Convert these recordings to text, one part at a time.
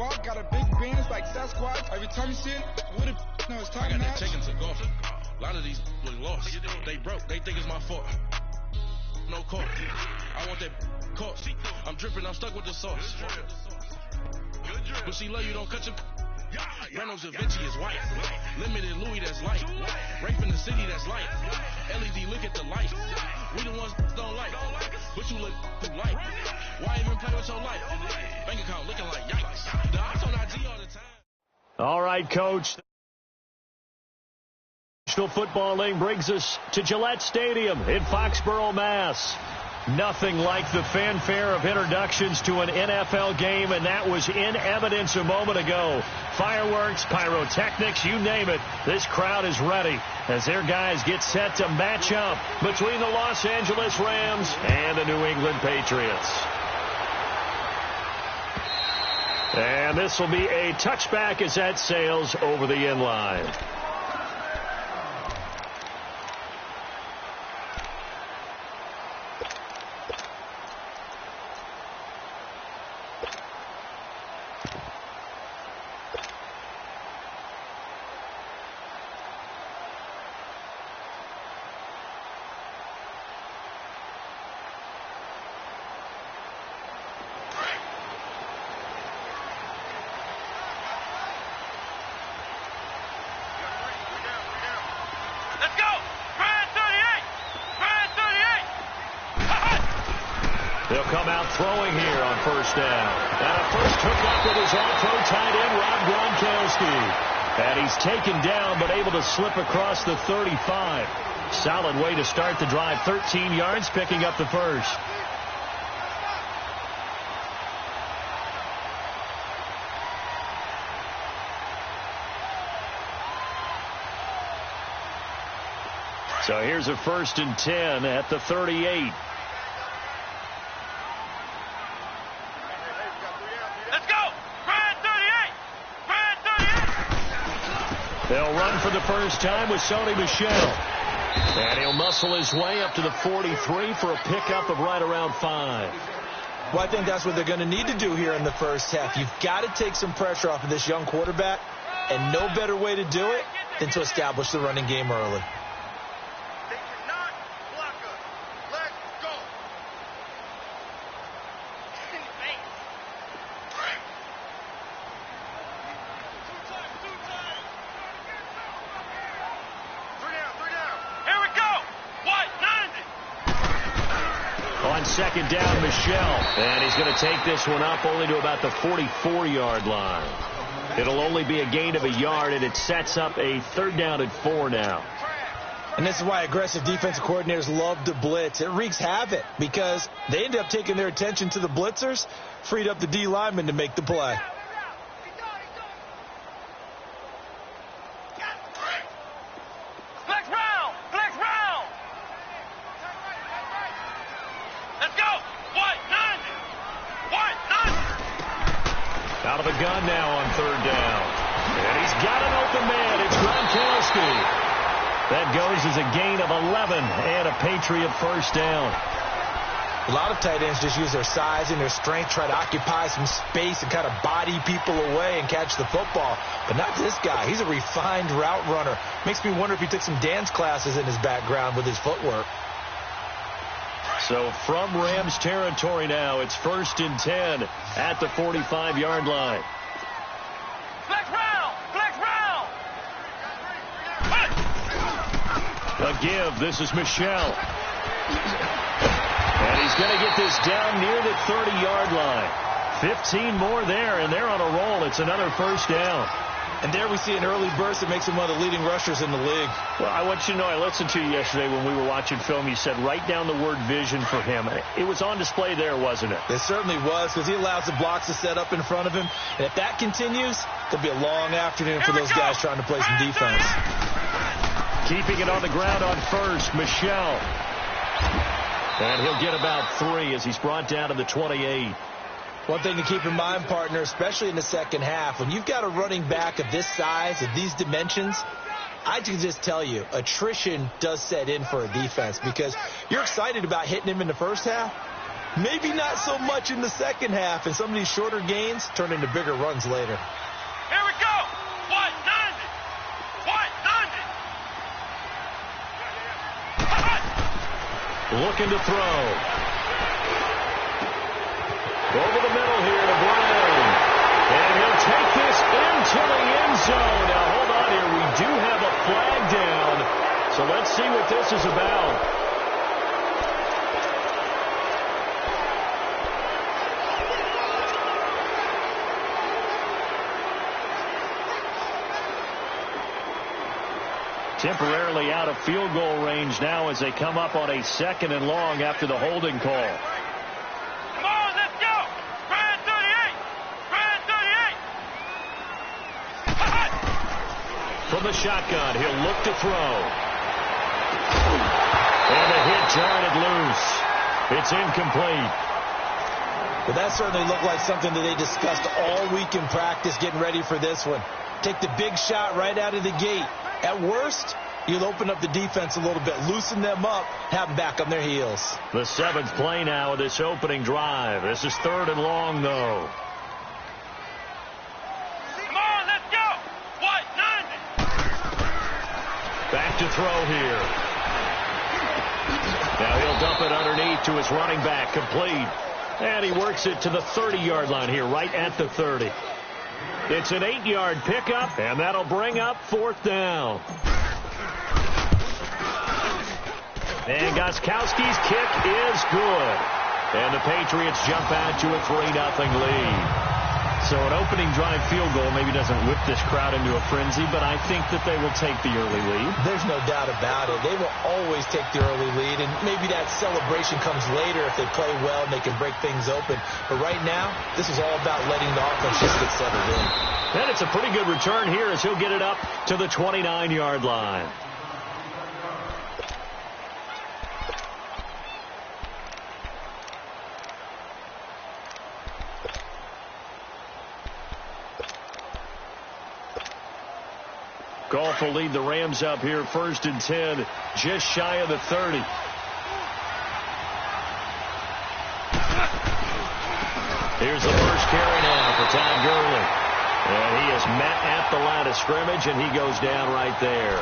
walk, got a big bands like Sasquatch. Every time you see it, what if no, it's time I got match. that taken to golf. A lot of these look lost. They broke. They think it's my fault. No court. I want that court. I'm dripping. I'm stuck with the sauce. But she love you, don't cut your. Reynolds Da Vinci is white. Limited Louis, that's light. Rape in the city, that's light. LED, look at the light. We the ones don't like. But you look through light. Why even play with your life? Bank account looking like yikes. The ops on IG all the time. All right, Coach. National Football League brings us to Gillette Stadium in Foxborough, Mass. Nothing like the fanfare of introductions to an NFL game, and that was in evidence a moment ago. Fireworks, pyrotechnics, you name it. This crowd is ready as their guys get set to match up between the Los Angeles Rams and the New England Patriots. And this will be a touchback as that sails over the end line. They'll come out throwing here on first down. And a first hookup with his all-pro tight end, Rob Gronkowski. And he's taken down but able to slip across the 35. Solid way to start the drive. 13 yards, picking up the first. So here's a 1st and 10 at the 38. They'll run for the first time with Sony Michel. And he'll muscle his way up to the 43 for a pickup of right around 5. Well, I think that's what they're going to need to do here in the first half. You've got to take some pressure off of this young quarterback, and no better way to do it than to establish the running game early. Second down, Michel. And he's going to take this one up only to about the 44-yard line. It'll only be a gain of a yard, and it sets up a 3rd down and 4 now. And this is why aggressive defensive coordinators love to blitz. It wreaks havoc because they end up taking their attention to the blitzers, freed up the D lineman to make the play. Out of the gun now on 3rd down. And he's got an open man. It's Gronkowski. That goes as a gain of 11 and a Patriot 1st down. A lot of tight ends just use their size and their strength, try to occupy some space and kind of body people away and catch the football. But not this guy. He's a refined route runner. Makes me wonder if he took some dance classes in his background with his footwork. So from Rams territory now, it's 1st and 10 at the 45-yard line. Flex round! A give. This is Michel. And he's going to get this down near the 30-yard line. 15 more there, and they're on a roll. It's another 1st down. And there we see an early burst that makes him one of the leading rushers in the league. Well, I want you to know, I listened to you yesterday when we were watching film. You said write down the word vision for him. It was on display there, wasn't it? It certainly was, because he allows the blocks to set up in front of him. And if that continues, there'll be a long afternoon for those guys trying to play some defense. Keeping it on the ground on 1st, Michel. And he'll get about 3 as he's brought down to the 28. One thing to keep in mind, partner, especially in the second half, when you've got a running back of this size, of these dimensions, I can just tell you, attrition does set in for a defense because you're excited about hitting him in the first half, Maybe not so much in the second half, and some of these shorter gains turn into bigger runs later. Here we go. 190. 190. Looking to throw. Over the middle here to Brown. And he'll take this into the end zone. Now, hold on here. We do have a flag down. So let's see what this is about. Temporarily out of field goal range now as they come up on a 2nd and long after the holding call. Come on, let's go. Brand 38. Brand 38. From the shotgun, he'll look to throw. And the hit jarred loose. It's incomplete. But that certainly looked like something that they discussed all week in practice getting ready for this one. Take the big shot right out of the gate. At worst, you'll open up the defense a little bit, loosen them up, have them back on their heels. The 7th play now of this opening drive. This is 3rd and long, though. Come on, let's go. 190. Back to throw here. Now he'll dump it underneath to his running back, complete. And he works it to the 30-yard line here, right at the 30. It's an 8-yard pickup, and that'll bring up 4th down. And Gostkowski's kick is good. And the Patriots jump out to a 3-0 lead. So an opening drive field goal maybe doesn't whip this crowd into a frenzy, but I think that they will take the early lead. There's no doubt about it. They will always take the early lead, and maybe that celebration comes later if they play well and they can break things open. But right now, this is all about letting the offense just get settled in. And it's a pretty good return here as he'll get it up to the 29-yard line. Goff will lead the Rams up here 1st and 10, just shy of the 30. Here's the first carry now for Todd Gurley. And he is met at the line of scrimmage, and he goes down right there.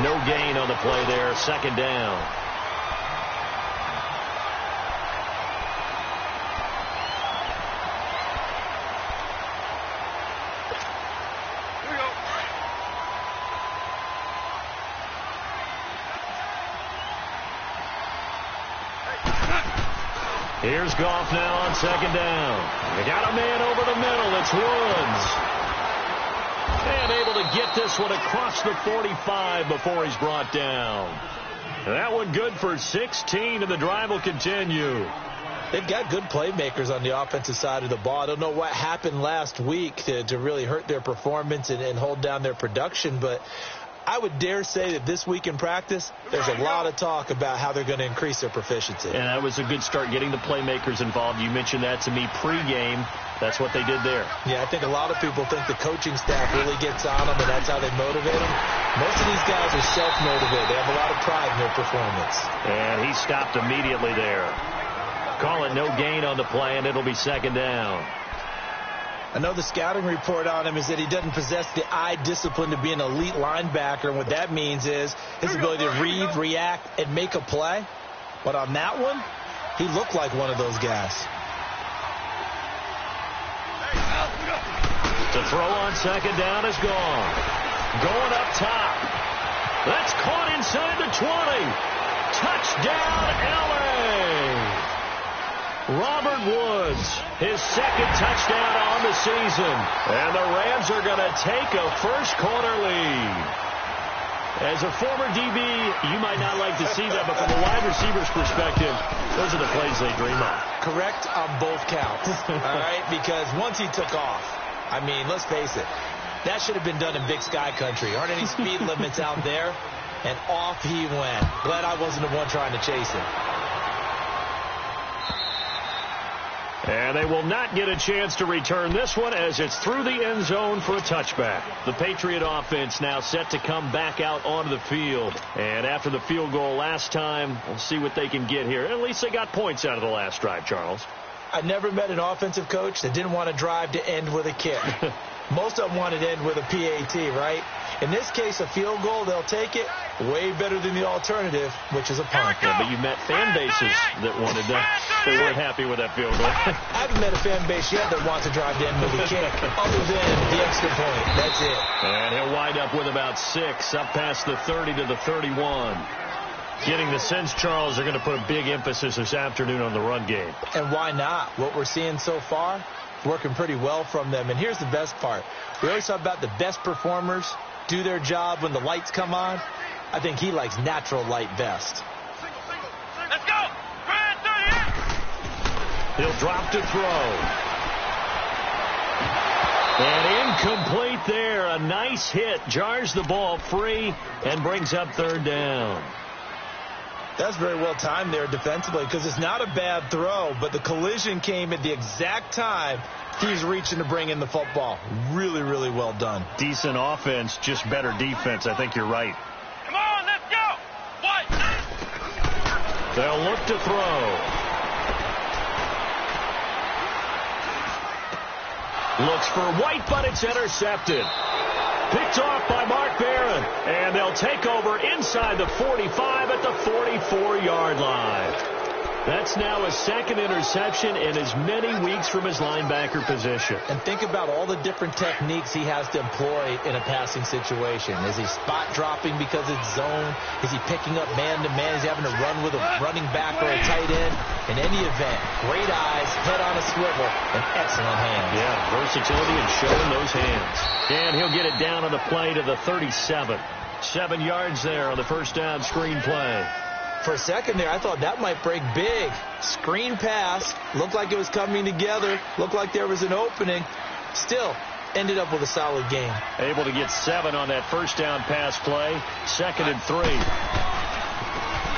No gain on the play there, 2nd down. Here's Goff now on 2nd down. They got a man over the middle. It's Woods. And able to get this one across the 45 before he's brought down. That one good for 16, and the drive will continue. They've got good playmakers on the offensive side of the ball. I don't know what happened last week to really hurt their performance and hold down their production, but I would dare say that this week in practice, there's a lot of talk about how they're going to increase their proficiency. And that was a good start getting the playmakers involved. You mentioned that to me pregame. That's what they did there. Yeah, I think a lot of people think the coaching staff really gets on them, and that's how they motivate them. Most of these guys are self-motivated. They have a lot of pride in their performance. And he stopped immediately there. Call it no gain on the play, and it'll be 2nd down. I know the scouting report on him is that he doesn't possess the eye discipline to be an elite linebacker. And what that means is his ability to read, react, and make a play. But on that one, he looked like one of those guys. To throw on 2nd down is gone. Going up top. That's caught inside the 20. Touchdown, L.A. Robert Woods, his 2nd touchdown on the season. And the Rams are going to take a first-quarter lead. As a former DB, you might not like to see that, but from a wide receiver's perspective, those are the plays they dream of. Correct on both counts, all right? Because once he took off, I mean, let's face it, that should have been done in Big Sky Country. Aren't any speed limits out there? And off he went. Glad I wasn't the one trying to chase him. And they will not get a chance to return this one as it's through the end zone for a touchback. The Patriot offense now set to come back out onto the field. And after the field goal last time, we'll see what they can get here. At least they got points out of the last drive, Charles. I never met an offensive coach that didn't want to drive to end with a kick. Most of them wanted to end with a PAT, right? In this case, a field goal, they'll take it. Way better than the alternative, which is a punt. Yeah, but you met fan bases that wanted that. They weren't happy with that field goal. I haven't met a fan base yet that wants to drive to end with a kick, other than the extra point. That's it. And he'll wind up with about 6, up past the 30 to the 31. Getting the sense, Charles, they're going to put a big emphasis this afternoon on the run game. And why not? What we're seeing so far, working pretty well from them. And here's the best part. We always talk about the best performers do their job when the lights come on. I think he likes natural light best. Let's go! Brand 38! He'll drop to throw. And incomplete there. A nice hit. Jars the ball free and brings up third down. That's very well timed there defensively because it's not a bad throw, but the collision came at the exact time he's reaching to bring in the football. Really, really well done. Decent offense, just better defense. I think you're right. Come on, let's go! What? They'll look to throw. Looks for White, but it's intercepted. Picked off by Mark Barron. And they'll take over inside the 45 at the 44-yard line. That's now a second interception in as many weeks from his linebacker position. And think about all the different techniques he has to employ in a passing situation. Is he spot dropping because it's zone? Is he picking up man-to-man? Is he having to run with a running back or a tight end? In any event, great eyes, head on a swivel, and excellent hands. Yeah, versatility and showing those hands. And he'll get it down on the play to the 37. 7 yards there on the first down screen play. For a second there, I thought that might break big. Screen pass. Looked like it was coming together. Looked like there was an opening. Still, ended up with a solid game. Able to get 7 on that first down pass play. 2nd and 3.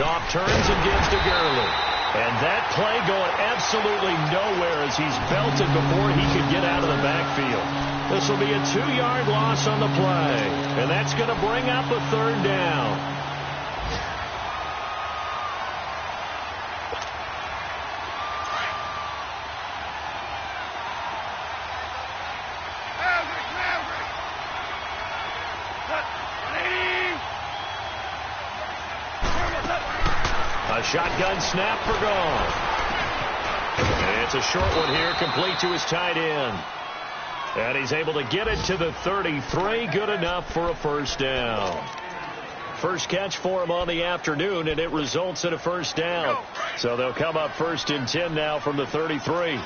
Goff turns and gives to Gurley. And that play going absolutely nowhere as he's belted before he could get out of the backfield. This will be a 2-yard loss on the play. And that's going to bring up a third down. A shotgun snap for Goff. And it's a short one here, complete to his tight end. And he's able to get it to the 33. Good enough for a first down. First catch for him on the afternoon, and it results in a first down. So they'll come up 1st and 10 now from the 33.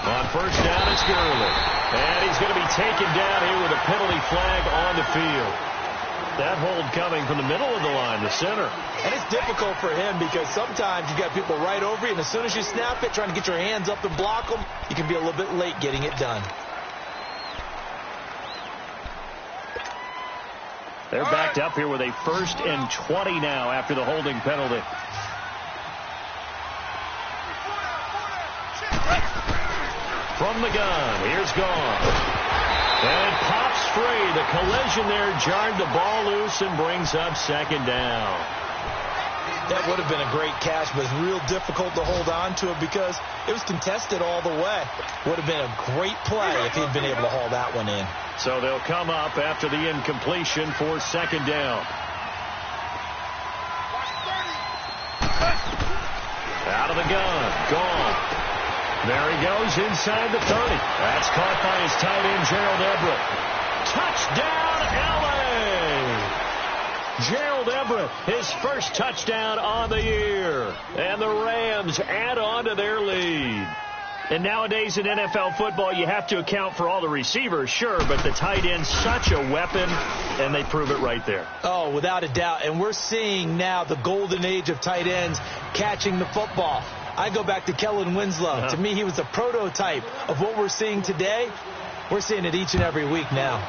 On first down, it's Gurley. And he's going to be taken down here with a penalty flag on the field. That hold coming from the middle of the line, the center. And it's difficult for him because sometimes you got people right over you, and as soon as you snap it, trying to get your hands up and block them, you can be a little bit late getting it done. They're backed up here with a 1st and 20 now after the holding penalty. From the gun, here's Goff. And it pops free. The collision there jarred the ball loose and brings up 2nd down. That would have been a great catch, but it's real difficult to hold on to it because it was contested all the way. Would have been a great play if he'd been able to haul that one in. So they'll come up after the incompletion for 2nd down. Out of the gun, Goff. There he goes inside the 30. That's caught by his tight end, Gerald Everett. Touchdown, L.A. Gerald Everett, his first touchdown on the year. And the Rams add on to their lead. And nowadays in NFL football, you have to account for all the receivers, sure, but the tight end's such a weapon, and they prove it right there. Oh, without a doubt. And we're seeing now the golden age of tight ends catching the football. I go back to Kellen Winslow. To me, he was a prototype of what we're seeing today. We're seeing it each and every week now.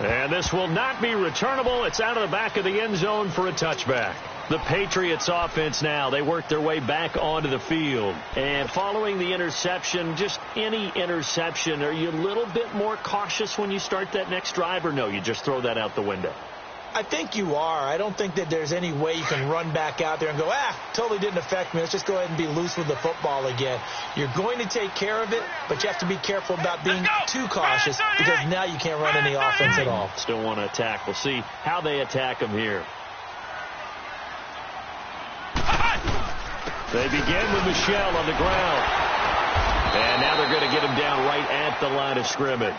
And this will not be returnable. It's out of the back of the end zone for a touchback. The Patriots offense now, they work their way back onto the field. And following the interception, just any interception, are you a little bit more cautious when you start that next drive, or no, you just throw that out the window? I think you are. I don't think that there's any way you can run back out there and go, totally didn't affect me. Let's just go ahead and be loose with the football again. You're going to take care of it, but you have to be careful about being too cautious because now you can't run any offense at all. Still want to attack. We'll see how they attack them here. They begin with Michelle on the ground. And now they're going to get him down right at the line of scrimmage.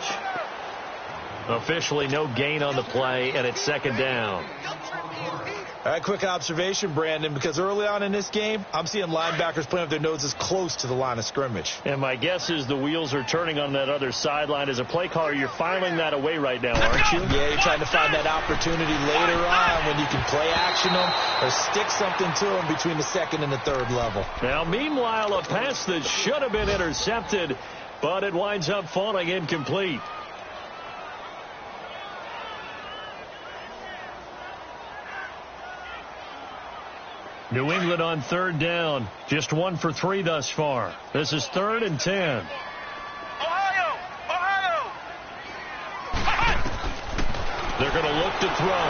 Officially no gain on the play, and it's second down. All right, quick observation, Brandon, because early on in this game, I'm seeing linebackers playing with their noses close to the line of scrimmage. And my guess is the wheels are turning on that other sideline. As a play caller, you're filing that away right now, aren't you? Yeah, you're trying to find that opportunity later on when you can play action them or stick something to them between the second and the third level. Now, meanwhile, a pass that should have been intercepted, but it winds up falling incomplete. New England on third down. Just 1 for 3 thus far. This is 3rd and 10. Ohio! They're going to look to throw.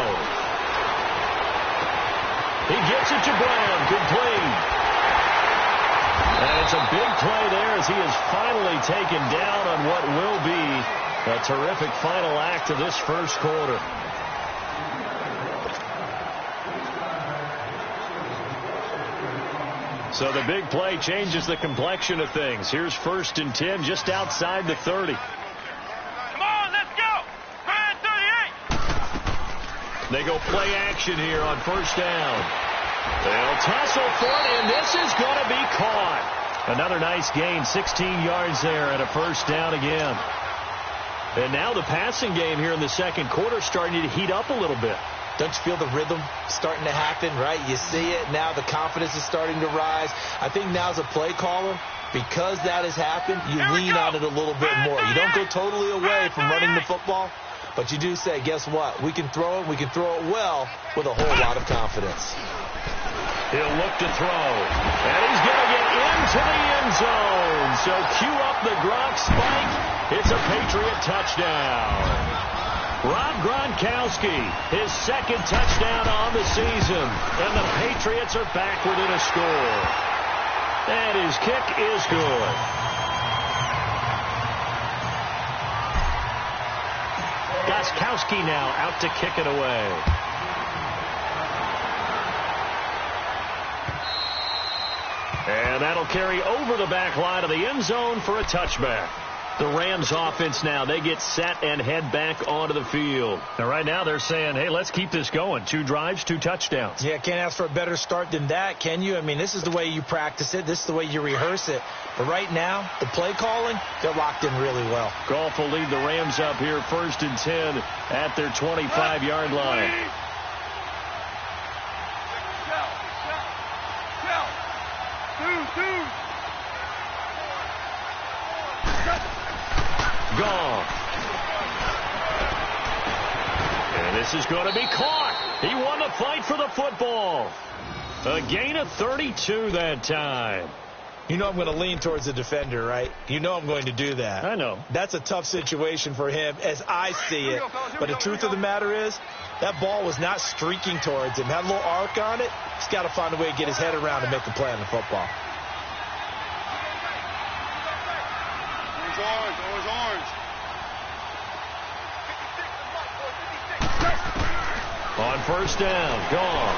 He gets it to Brown. Complete. And it's a big play there as he is finally taken down on what will be a terrific final act of this first quarter. So the big play changes the complexion of things. Here's 1st and 10 just outside the 30. Come on, let's go! Ryan 38! They go play action here on 1st down. They'll tussle for it, and this is going to be caught. Another nice gain, 16 yards there, and a 1st down again. And now the passing game here in the second quarter starting to heat up a little bit. Don't you feel the rhythm starting to happen, right? You see it now. The confidence is starting to rise. I think now as a play caller, because that has happened, you lean on it a little bit more. You don't go totally away from running the football, but you do say, guess what? We can throw it. We can throw it well with a whole lot of confidence. He'll look to throw. And he's going to get into the end zone. So cue up the Gronk spike. It's a Patriot touchdown. Rob Gronkowski, his second touchdown on the season. And the Patriots are back within a score. And his kick is good. Gostkowski now out to kick it away. And that'll carry over the back line of the end zone for a touchback. The Rams offense now, they get set and head back onto the field. Now, right now, they're saying, hey, let's keep this going. 2 drives, 2 touchdowns. Yeah, can't ask for a better start than that, can you? I mean, this is the way you practice it. This is the way you rehearse it. But right now, the play calling, they're locked in really well. Goff will lead the Rams up here 1st and 10 at their 25-yard line. Goff. And this is going to be caught. He won the fight for the football. A gain of 32 that time. You know I'm going to lean towards the defender, right? You know I'm going to do that. I know. That's a tough situation for him as I see it. But the truth of the matter is, that ball was not streaking towards him. Had a little arc on it. He's got to find a way to get his head around and make a play on the football. Always orange. On 1st down, Goff.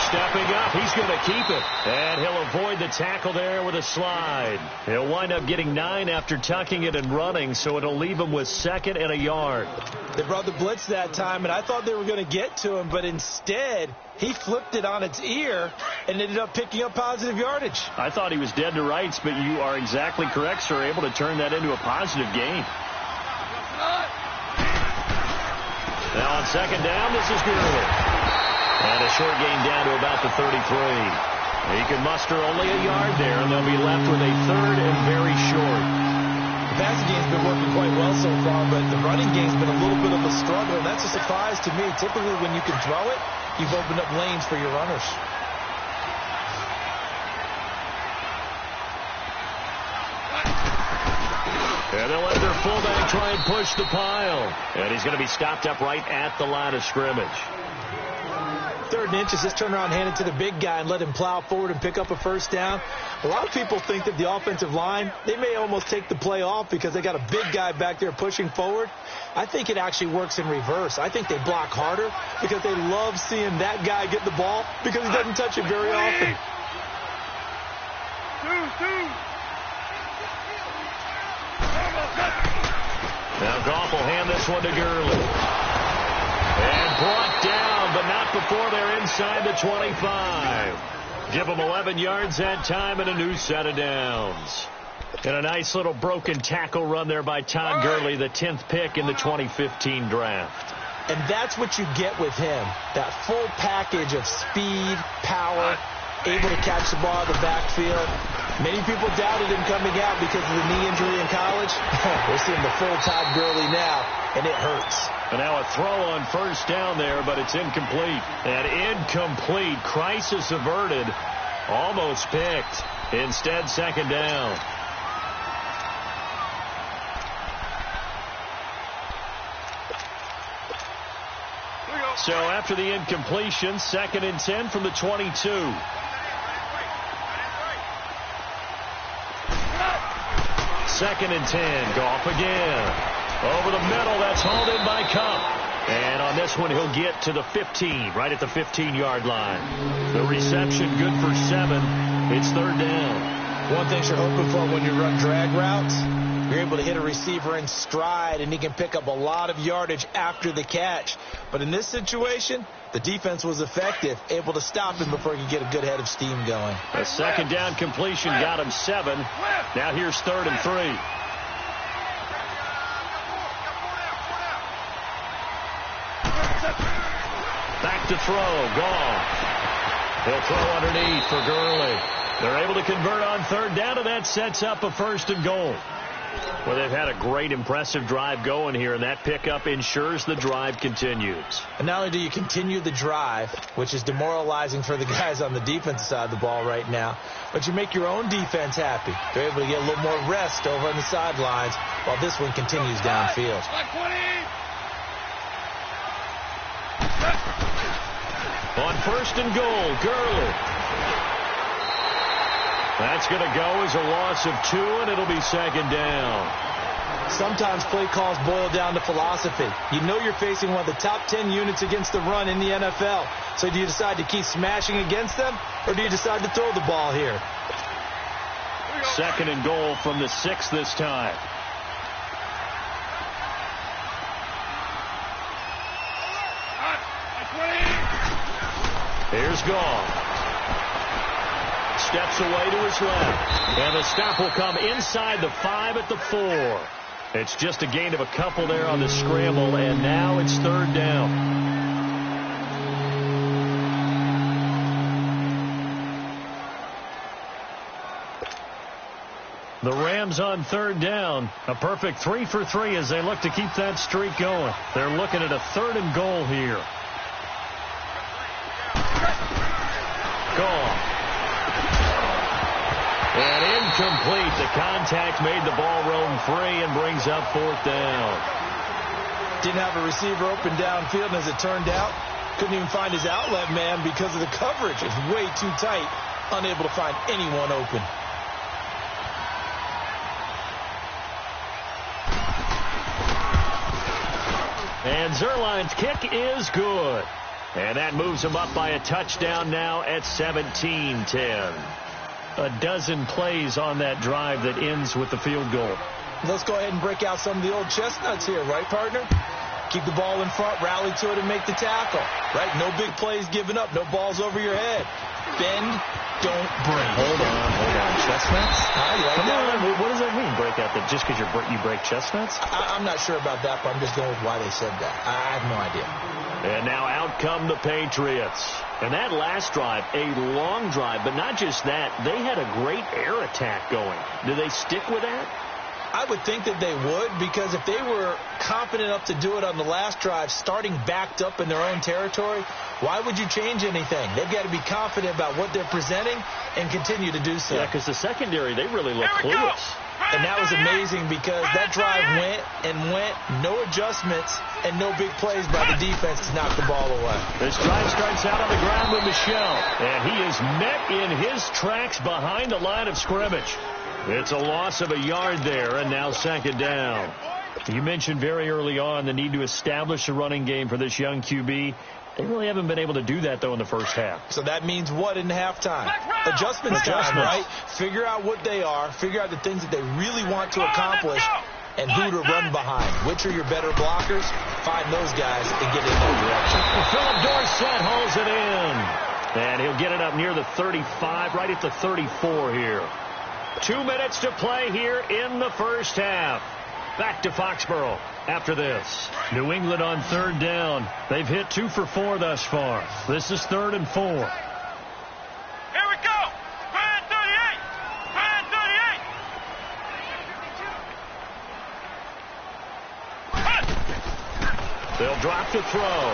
Stepping up, he's going to keep it. And he'll avoid the tackle there with a slide. He'll wind up getting 9 after tucking it and running, so it'll leave him with 2nd and a yard. They brought the blitz that time, and I thought they were going to get to him, but instead, he flipped it on its ear and ended up picking up positive yardage. I thought he was dead to rights, but you are exactly correct, sir. Able to turn that into a positive gain. Now on 2nd down, this is Gurley. And a short gain down to about the 33. He can muster only a yard there, and they'll be left with a 3rd and very short. passing game's been working quite well so far, but the running game's been a little bit of a struggle, and that's a surprise to me. Typically, when you can throw it, you've opened up lanes for your runners. And they'll let their fullback try and push the pile. And he's going to be stopped up right at the line of scrimmage. 3rd and inches, just turn around, hand it to the big guy and let him plow forward and pick up a first down. A lot of people think that the offensive line, they may almost take the play off because they got a big guy back there pushing forward. I think it actually works in reverse. I think they block harder because they love seeing that guy get the ball because he doesn't touch it very often. Now Goff will hand this one to Gurley. And brought down, but not before they're inside the 25. Give them 11 yards that time and a new set of downs. And a nice little broken tackle run there by Todd Gurley, the 10th pick in the 2015 draft. And that's what you get with him, that full package of speed, power, able to catch the ball in the backfield. Many people doubted him coming out because of the knee injury in college. We're seeing the full Todd Gurley now, and it hurts. And now a throw on first down there, but it's incomplete. And incomplete. Crisis averted. Almost picked. Instead, 2nd down. So after the incompletion, 2nd and 10 from the 22. 2nd and 10. Goff again. Over the middle. That's hauled in by Kupp. And on this one, he'll get to the 15, right at the 15-yard line. The reception good for 7. It's 3rd down. One thing you're hoping for when you run drag routes, you're able to hit a receiver in stride, and he can pick up a lot of yardage after the catch. But in this situation, the defense was effective, able to stop him before he could get a good head of steam going. A 2nd down completion got him 7. Now here's 3rd and 3. Back to throw. Goff. He'll throw underneath for Gurley. They're able to convert on 3rd down, and that sets up a 1st and goal. Well, they've had a great, impressive drive going here, and that pickup ensures the drive continues. And not only do you continue the drive, which is demoralizing for the guys on the defensive side of the ball right now, but you make your own defense happy. They're able to get a little more rest over on the sidelines while this one continues downfield. On 1st and goal, Gurley. That's going to go as a loss of 2, and it'll be 2nd down. Sometimes play calls boil down to philosophy. You know you're facing one of the top 10 units against the run in the NFL. So do you decide to keep smashing against them, or do you decide to throw the ball here? 2nd and goal from the 6 this time. Here's Goff. Steps away to his left. And the stop will come inside the 5 at the 4. It's just a gain of a couple there on the scramble, and now it's 3rd down. The Rams on 3rd down. A perfect 3 for 3 as they look to keep that streak going. They're looking at a 3rd and goal here. Goff. And incomplete. The contact made the ball roam free and brings up 4th down. Didn't have a receiver open downfield, and as it turned out, couldn't even find his outlet man because of the coverage. It's way too tight, unable to find anyone open. And Zerline's kick is good. And that moves him up by a touchdown now at 17-10. A dozen plays on that drive that ends with the field goal. Let's go ahead and break out some of the old chestnuts here, right, partner? Keep the ball in front, rally to it, and make the tackle. Right? No big plays given up, no balls over your head. Bend, don't break. Hold on. Chestnuts? Like Come that? on. What does that mean, break out? That just because you break chestnuts? I'm not sure about that, but I'm just going with why they said that. I have no idea. And now out come the Patriots. And that last drive, a long drive, but not just that. They had a great air attack going. Do they stick with that? I would think that they would, because if they were confident enough to do it on the last drive, starting backed up in their own territory, why would you change anything? They've got to be confident about what they're presenting and continue to do so. Yeah, because the secondary, they really look clueless. And that was amazing because that drive went and went, no adjustments and no big plays by the defense to knock the ball away. This drive starts out on the ground with Michel, and he is met in his tracks behind the line of scrimmage. It's a loss of a yard there, and now second down. You mentioned very early on the need to establish a running game for this young QB. They really haven't been able to do that, though, in the first half. So that means what in halftime? Adjustments time, right? Figure out what they are, figure out the things that they really want to accomplish, and who to run behind. Which are your better blockers? Find those guys and get in their direction. Philip Dorsett hauls it in. And he'll get it up near the 35, right at the 34 here. 2 minutes to play here in the first half. Back to Foxborough after this. New England on third down. They've hit 2 for 4 thus far. This is 3rd and 4. Here we go. Fan 38. Fan 38. They'll drop to throw.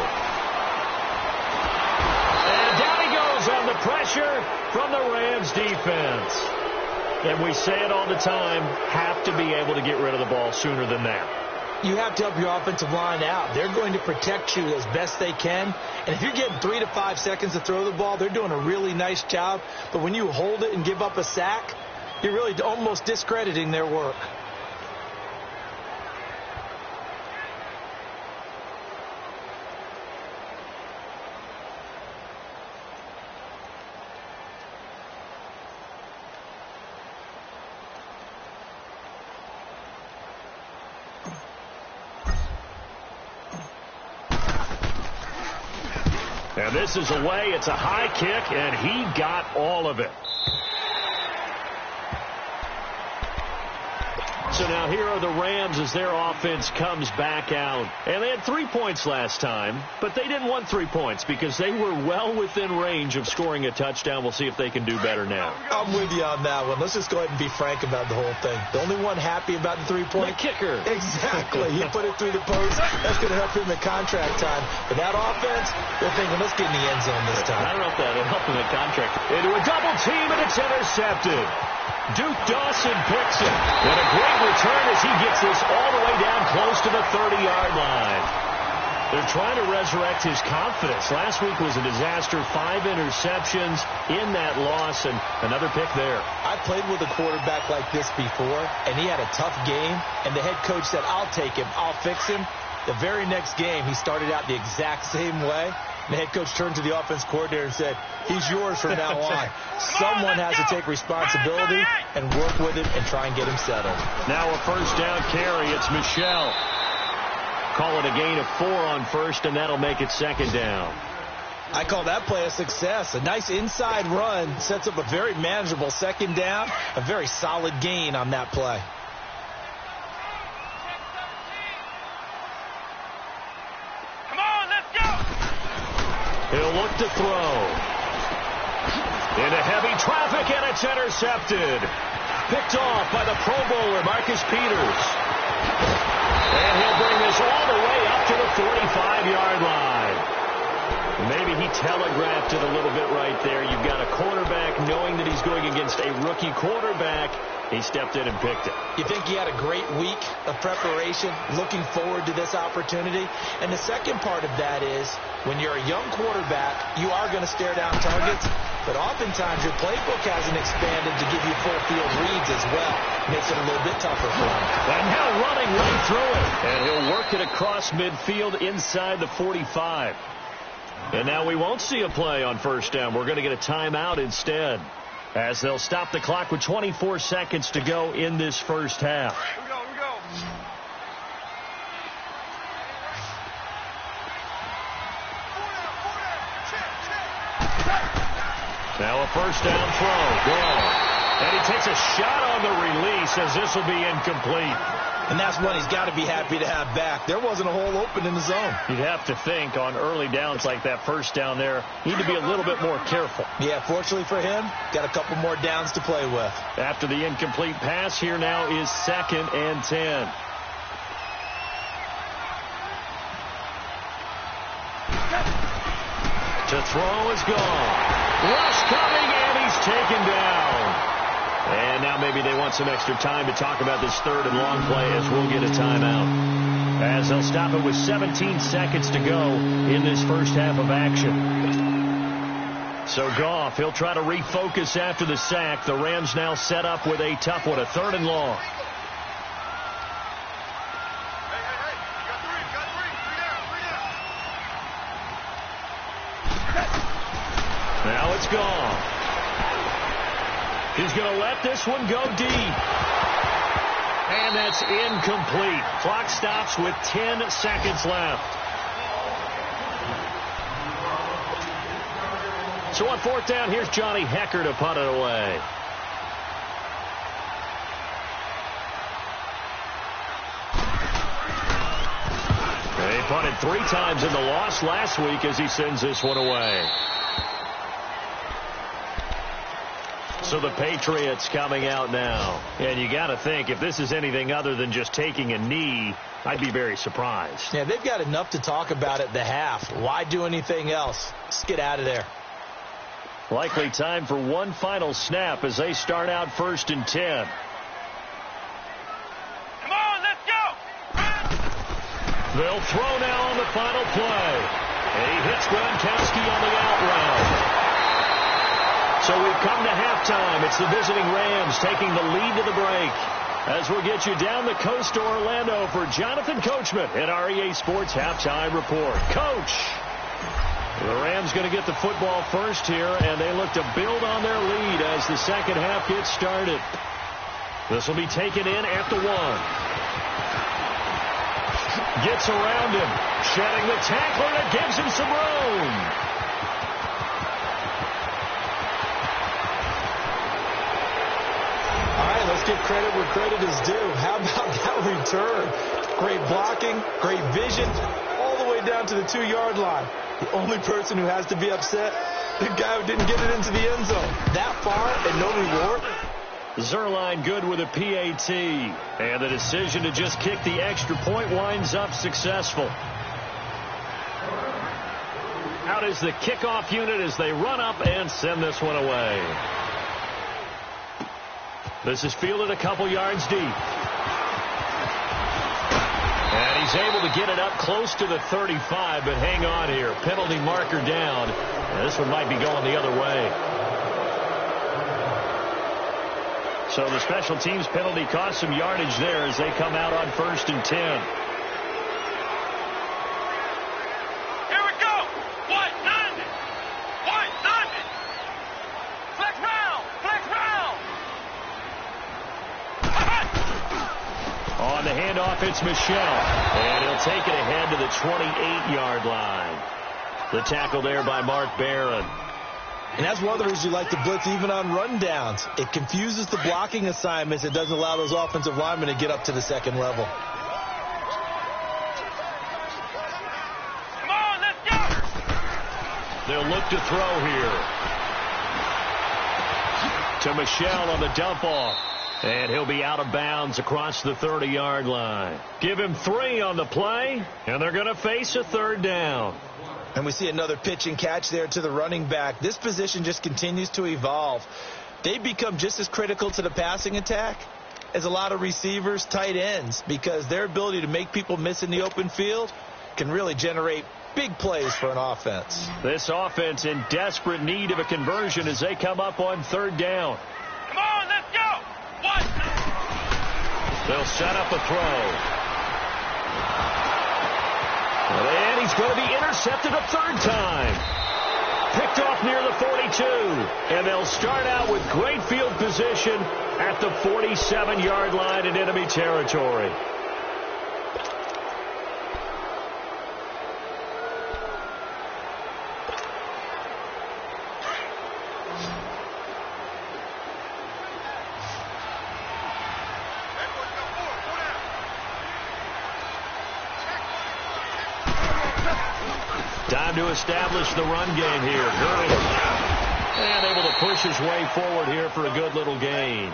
And down he goes on the pressure from the Rams defense. And we say it all the time, have to be able to get rid of the ball sooner than that. You have to help your offensive line out. They're going to protect you as best they can. And if you're getting 3 to 5 seconds to throw the ball, they're doing a really nice job. But when you hold it and give up a sack, you're really almost discrediting their work. And this is away. It's a high kick, and he got all of it. So now here are the Rams as their offense comes back out. And they had 3 points last time, but they didn't want 3 points because they were well within range of scoring a touchdown. We'll see if they can do better now. I'm with you on that one. Let's just go ahead and be frank about the whole thing. The only one happy about the 3-point? The kicker. Exactly. He put it through the post. That's going to help him at contract time. But that offense, they're thinking, let's get in the end zone this time. I don't know if that will help him at contract. Into a double team, and it's intercepted. Duke Dawson picks it. And a great return as he gets this all the way down close to the 30-yard line. They're trying to resurrect his confidence. Last week was a disaster. 5 interceptions in that loss, and another pick there. I played with a quarterback like this before, and he had a tough game, and the head coach said, I'll take him, I'll fix him. The very next game, he started out the exact same way. The head coach turned to the offense coordinator and said, he's yours from now on. Someone has to take responsibility and work with him and try and get him settled. Now a first down carry. It's Michel. Call it a gain of 4 on first, and that'll make it second down. I call that play a success. A nice inside run sets up a very manageable second down. A very solid gain on that play. He'll look to throw. Into heavy traffic, and it's intercepted. Picked off by the Pro Bowler, Marcus Peters. And he'll bring this all the way up to the 45-yard line. Maybe he telegraphed it a little bit right there. You've got a quarterback knowing that he's going against a rookie quarterback. He stepped in and picked it. You think he had a great week of preparation, looking forward to this opportunity? And the second part of that is, when you're a young quarterback, you are going to stare down targets, but oftentimes your playbook hasn't expanded to give you full field reads as well. Makes it a little bit tougher for him. And now running right through it. And he'll work it across midfield inside the 45. And now we won't see a play on first down. We're going to get a timeout instead, as they'll stop the clock with 24 seconds to go in this first half. Here we go. Now a first down throw. Gone. And he takes a shot on the release, as this will be incomplete. And that's one he's got to be happy to have back. There wasn't a hole open in the zone. You'd have to think on early downs like that first down there, need to be a little bit more careful. Yeah, fortunately for him, got a couple more downs to play with. After the incomplete pass, here now is 2nd and 10. To throw is gone. Rush coming, and he's taken down. And now maybe they want some extra time to talk about this 3rd and long play as we'll get a timeout. As they'll stop it with 17 seconds to go in this first half of action. So Goff, he'll try to refocus after the sack. The Rams now set up with a tough one, a 3rd and long. Now it's gone. He's going to let this one go deep. And that's incomplete. Clock stops with 10 seconds left. So on 4th down, here's Johnny Hecker to punt it away. He punted 3 times in the loss last week as he sends this one away. So the Patriots coming out now. And you got to think, if this is anything other than just taking a knee, I'd be very surprised. Yeah, they've got enough to talk about at the half. Why do anything else? Just get out of there. Likely time for one final snap as they start out 1st and 10. Come on, let's go! They'll throw now on the final play. And he hits Gronkowski on the out route. So we've come to halftime. It's the visiting Rams taking the lead to the break. As we'll get you down the coast to Orlando for Jonathan Coachman at our EA Sports Halftime Report. Coach, the Rams going to get the football first here, and they look to build on their lead as the second half gets started. This will be taken in at the 1. Gets around him, shedding the tackler that gives him some room. Let's give credit where credit is due. How about that return? Great blocking, great vision, all the way down to the 2-yard line. The only person who has to be upset, the guy who didn't get it into the end zone. That far and no reward. Zerline good with a PAT. And the decision to just kick the extra point winds up successful. Out is the kickoff unit as they run up and send this one away. This is fielded a couple yards deep. And he's able to get it up close to the 35, but hang on here. Penalty marker down. And this one might be going the other way. So the special teams penalty cost some yardage there as they come out on 1st and 10. It's Michelle, and he'll take it ahead to the 28-yard line. The tackle there by Mark Barron. And that's one of the reasons you like to blitz even on rundowns. It confuses the blocking assignments. It doesn't allow those offensive linemen to get up to the second level. Come on, let's go! They'll look to throw here. To Michelle on the dump off. And he'll be out of bounds across the 30-yard line. Give him 3 on the play, and they're going to face a 3rd down. And we see another pitch and catch there to the running back. This position just continues to evolve. They become just as critical to the passing attack as a lot of receivers, tight ends, because their ability to make people miss in the open field can really generate big plays for an offense. This offense in desperate need of a conversion as they come up on 3rd down. Come on, let's go! What? They'll set up a throw. And he's going to be intercepted a 3rd time. Picked off near the 42. And they'll start out with great field position at the 47-yard line in enemy territory. time to establish the run game here. Gurley. And able to push his way forward here for a good little gain.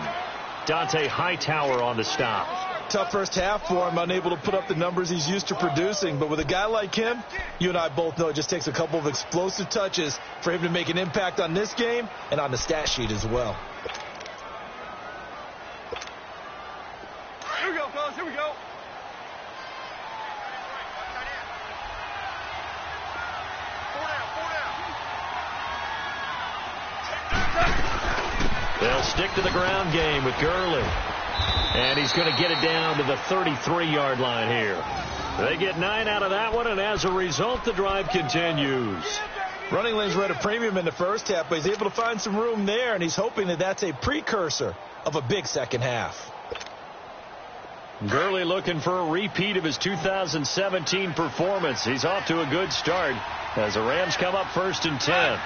Dante Hightower on the stop. Tough first half for him, unable to put up the numbers he's used to producing. But with a guy like him, you and I both know it just takes a couple of explosive touches for him to make an impact on this game and on the stat sheet as well. Here we go, fellas. Here we go. They'll stick to the ground game with Gurley. And he's going to get it down to the 33-yard line here. They get 9 out of that one, and as a result, the drive continues. Running lanes were at a premium in the first half, but he's able to find some room there, and he's hoping that that's a precursor of a big second half. Gurley looking for a repeat of his 2017 performance. He's off to a good start as the Rams come up 1st and 10.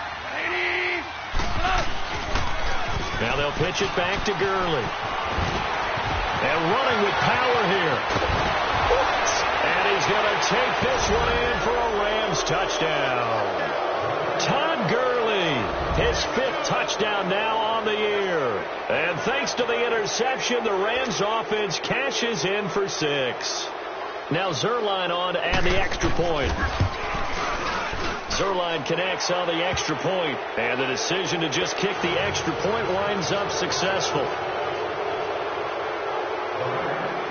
Now they'll pitch it back to Gurley. And running with power here. And he's going to take this one in for a Rams touchdown. Todd Gurley, his 5th touchdown now on the year. And thanks to the interception, the Rams offense cashes in for 6. Now Zerline on to add the extra point. Zerline connects on the extra point, and the decision to just kick the extra point winds up successful.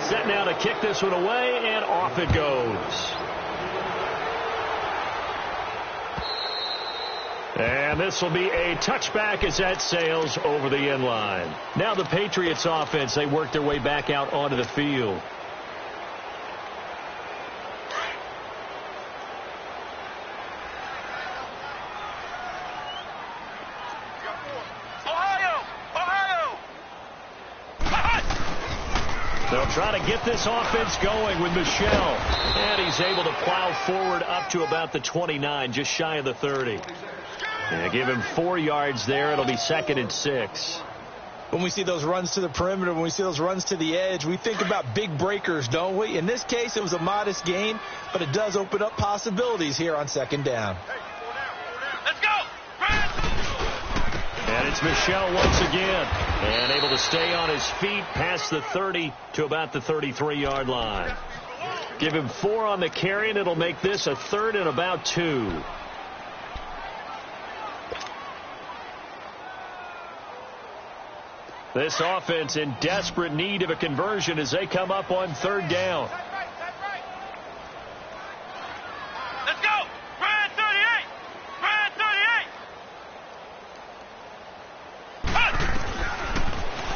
Set now to kick this one away, and off it goes. And this will be a touchback as that sails over the end line. Now the Patriots offense, they work their way back out onto the field. They'll try to get this offense going with Michel. And he's able to plow forward up to about the 29, just shy of the 30. And give him 4 yards there. It'll be 2nd and 6. When we see those runs to the perimeter, when we see those runs to the edge, we think about big breakers, don't we? In this case, it was a modest gain, but it does open up possibilities here on 2nd down. Let's go. And it's Michel once again. And able to stay on his feet past the 30 to about the 33-yard line. Give him 4 on the carry, and it'll make this a 3rd and about 2. This offense in desperate need of a conversion as they come up on 3rd down. Let's go. Brand 38. Brand 38.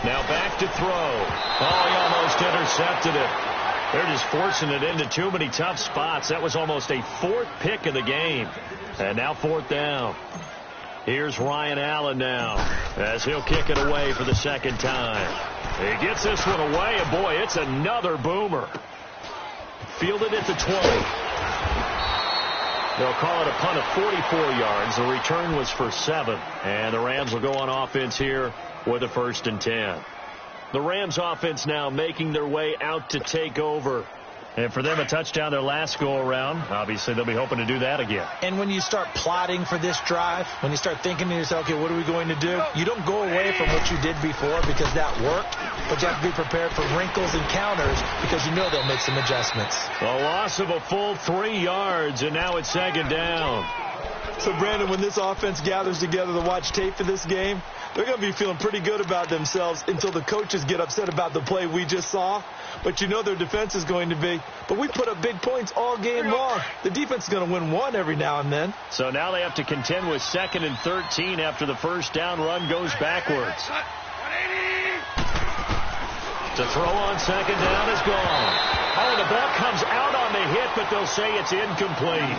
Now back to throw. Oh, he almost intercepted it. They're just forcing it into too many tough spots. That was almost a 4th pick of the game. And now 4th down. Here's Ryan Allen now as he'll kick it away for the 2nd time. He gets this one away, and boy, it's another boomer. Fielded at the 20. They'll call it a punt of 44 yards. The return was for 7, and the Rams will go on offense here with a 1st and 10. The Rams offense now making their way out to take over. And for them, a touchdown their last go-around. Obviously, they'll be hoping to do that again. And when you start plotting for this drive, when you start thinking to yourself, okay, what are we going to do? You don't go away from what you did before because that worked, but you have to be prepared for wrinkles and counters because you know they'll make some adjustments. A loss of a full 3 yards, and now it's 2nd down. So, Brandon, when this offense gathers together to watch tape for this game, they're going to be feeling pretty good about themselves until the coaches get upset about the play we just saw. But you know their defense is going to be. But we put up big points all game long. The defense is going to win one every now and then. So now they have to contend with 2nd and 13 after the 1st down run goes backwards. To throw on 2nd down is gone. Oh, the ball comes out on the hit, but they'll say it's incomplete.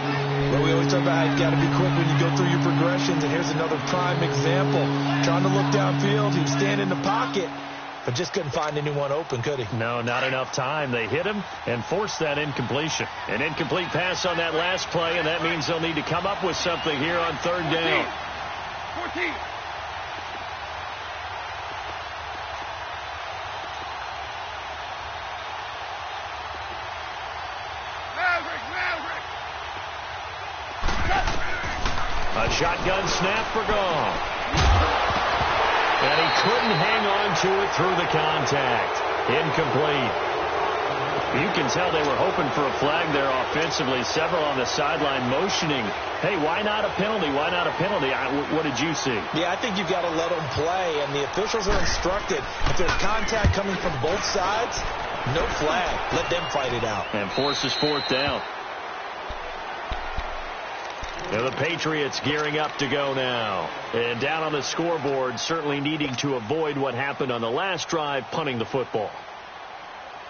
Well, we always talk about how you've got to be quick when you go through your progressions, and here's another prime example. Trying to look downfield, he was standing in the pocket, but just couldn't find anyone open, could he? No, not enough time. They hit him and forced that incompletion. An incomplete pass on that last play, and that means they'll need to come up with something here on 3rd down. 14. Maverick. A shotgun snap for Goff. And he couldn't hang on to it through the contact. Incomplete. You can tell they were hoping for a flag there offensively. Several on the sideline motioning, hey, why not a penalty? Why not a penalty? What did you see? Yeah, I think you've got to let them play, and the officials are instructed. If there's contact coming from both sides, no flag. Let them fight it out. And forces fourth down. Now the Patriots gearing up to go now. And down on the scoreboard, certainly needing to avoid what happened on the last drive, punting the football.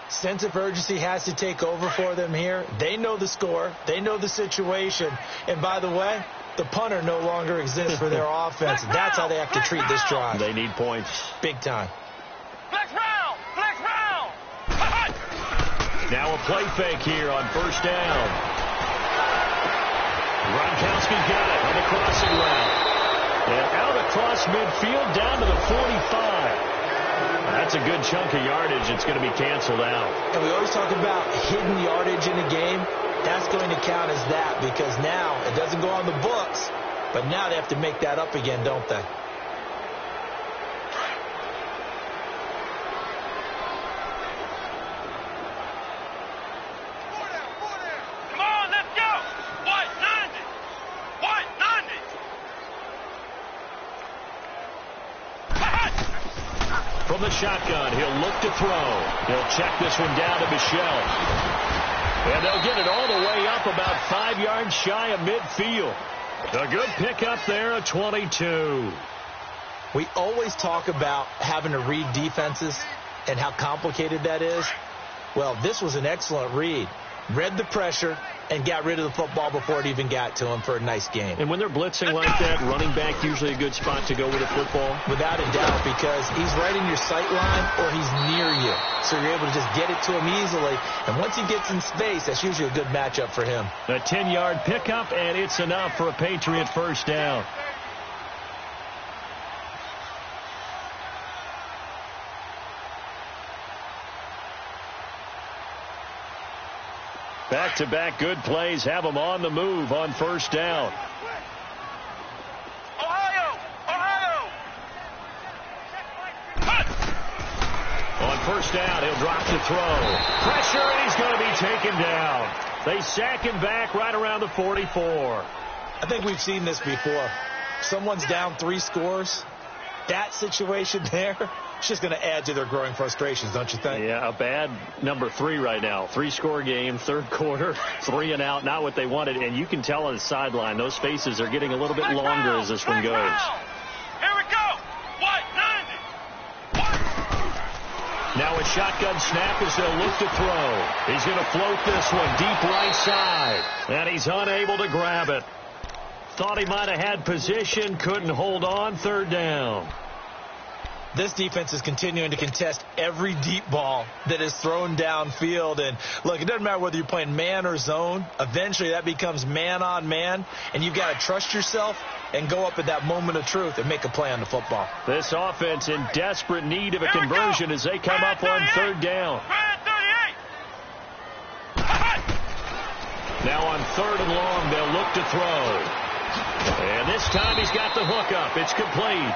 Sense of urgency has to take over for them here. They know the score. They know the situation. And by the way, the punter no longer exists for their offense. That's how they have to treat this drive. They need points. Big time. Flex round! Flex round! Now a play fake here on first down. Gronkowski's got it on the crossing route. And out across midfield down to the 45. That's a good chunk of yardage. It's going to be canceled out. And we always talk about hidden yardage in a game. That's going to count as that because now it doesn't go on the books, but now they have to make that up again, don't they? Come on, let's go! White 90! White 90! From the shotgun, he'll look to throw. He'll check this one down to Michelle. And they'll get it all the way up about 5 yards shy of midfield. A good pickup there at 22. We always talk about having to read defenses and how complicated that is. Well, this was an excellent read. Read the pressure and got rid of the football before it even got to him for a nice game. And when they're blitzing like that, running back usually a good spot to go with a football? Without a doubt, because he's right in your sight line or he's near you. So you're able to just get it to him easily. And once he gets in space, that's usually a good matchup for him. A 10-yard pickup, and it's enough for a Patriot first down. Back-to-back good plays have them on the move on first down. Ohio! Ohio! On first down, he'll drop to throw. Pressure, and he's going to be taken down. They sack him back right around the 44. I think we've seen this before. Someone's down 3 scores. That situation there, it's just going to add to their growing frustrations, don't you think? Yeah, a bad number 3 right now. 3-score game, third quarter, 3 and out, not what they wanted. And you can tell on the sideline, those faces are getting a little bit longer as this one goes. Here we go! White 90! Now a shotgun snap as they'll look to throw. He's going to float this one deep right side. And he's unable to grab it. Thought he might have had position, couldn't hold on, third down. This defense is continuing to contest every deep ball that is thrown downfield. And, look, it doesn't matter whether you're playing man or zone. Eventually that becomes man on man, and you've got to trust yourself and go up at that moment of truth and make a play on the football. This offense in desperate need of a conversion as they come up on third down. Now on third and long, they'll look to throw. And this time he's got the hook up. It's complete.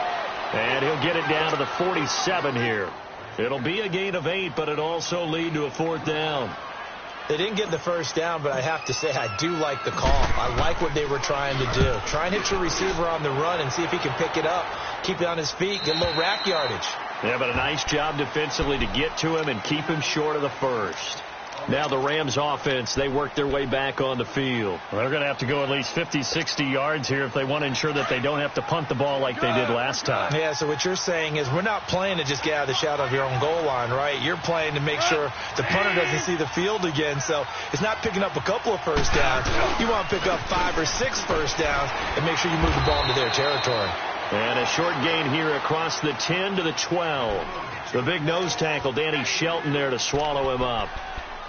And he'll get it down to the 47 here. It'll be a gain of 8, but it'll also lead to a fourth down. They didn't get the first down, but I have to say I do like the call. I like what they were trying to do. Try and hit your receiver on the run and see if he can pick it up, keep it on his feet, get a little rack yardage. Yeah, but a nice job defensively to get to him and keep him short of the first. Now the Rams offense, they work their way back on the field. Well, they're going to have to go at least 50, 60 yards here if they want to ensure that they don't have to punt the ball like they did last time. Yeah, so what you're saying is we're not playing to just get out of the shadow of your own goal line, right? You're playing to make sure the punter doesn't see the field again. So it's not picking up a couple of first downs. You want to pick up 5 or 6 first downs and make sure you move the ball into their territory. And a short gain here across the 10 to the 12. The big nose tackle, Danny Shelton, there to swallow him up.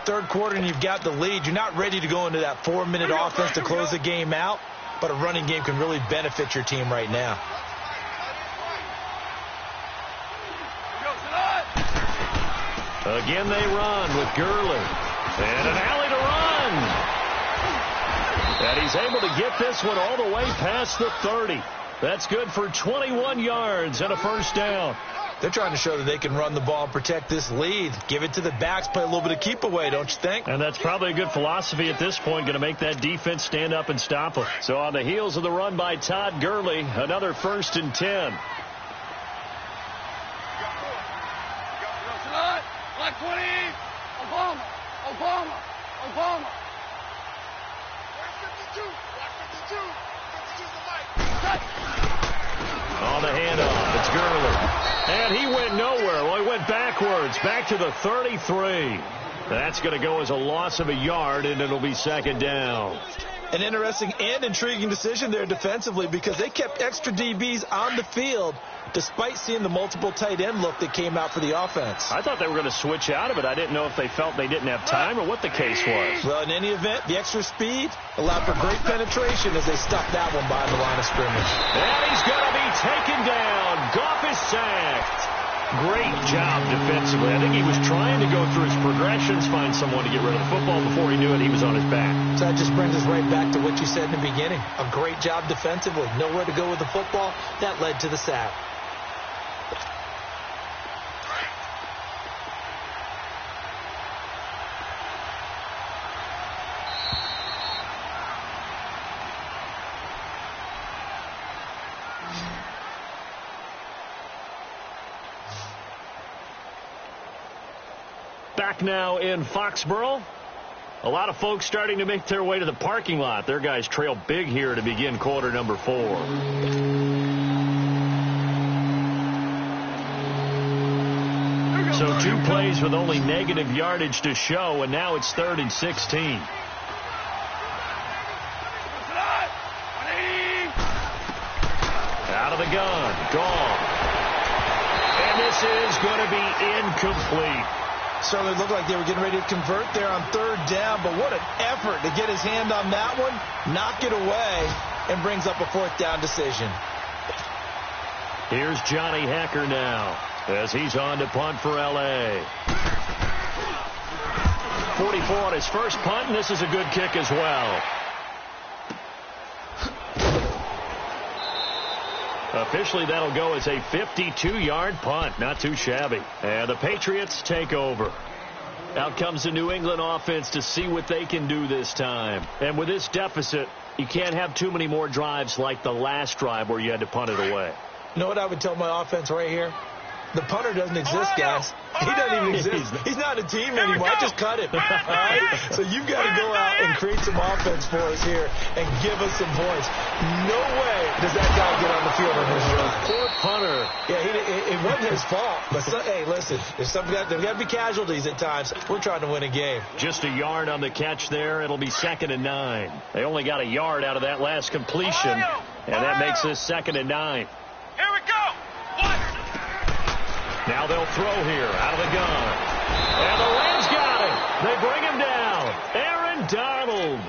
Third quarter and you've got the lead. You're not ready to go into that 4-minute offense to close the game out, but a running game can really benefit your team right now. Again they run with Gurley. And an alley to run. And he's able to get this one all the way past the 30. That's good for 21 yards and a first down. They're trying to show that they can run the ball and protect this lead. Give it to the backs, play a little bit of keep away, don't you think? And that's probably a good philosophy at this point, going to make that defense stand up and stop them. So on the heels of the run by Todd Gurley, another 1st and 10. Black 20, Obama. Black 52, the mic. On the handoff, it's Gurley. And he went nowhere. Well, he went backwards, back to the 33. That's going to go as a loss of a yard, and it'll be 2nd down. An interesting and intriguing decision there defensively because they kept extra DBs on the field despite seeing the multiple tight end look that came out for the offense. I thought they were going to switch out of it. I didn't know if they felt they didn't have time or what the case was. Well, in any event, the extra speed allowed for great penetration as they stuffed that one behind the line of scrimmage. And he's going to be taken down. Goff is sacked. Great job defensively. I think he was trying to go through his progressions, find someone to get rid of the football. Before he knew it, he was on his back. So that just brings us right back to what you said in the beginning. A great job defensively. Nowhere to go with the football. That led to the sack. Back now in Foxborough. A lot of folks starting to make their way to the parking lot. Their guys trail big here to begin quarter number 4. So 2 plays with only negative yardage to show, and now it's 3rd and 16. Out of the gun. Gone. And this is going to be incomplete. Certainly looked like they were getting ready to convert there on 3rd down, but what an effort to get his hand on that one, knock it away, and brings up a 4th down decision. Here's Johnny Hecker now as he's on to punt for L.A. 44 on his first punt, and this is a good kick as well. Officially, that'll go as a 52-yard punt. Not too shabby. And the Patriots take over. Out comes the New England offense to see what they can do this time. And with this deficit, you can't have too many more drives like the last drive where you had to punt it away. You know what I would tell my offense right here? The punter doesn't exist, guys. He doesn't even exist. He's not a team anymore. I just cut him. All right? So you've got to go out and create some offense for us here and give us some points. No way does that guy get on the field on his run. Poor punter. Yeah, it wasn't his fault. But, hey, listen, there's got to be casualties at times. We're trying to win a game. Just a yard on the catch there. It'll be 2nd and 9. They only got a yard out of that last completion, and that makes this 2nd and 9. Here we go. What? Now they'll throw here out of the gun. And the Rams got him. They bring him down. Aaron Donald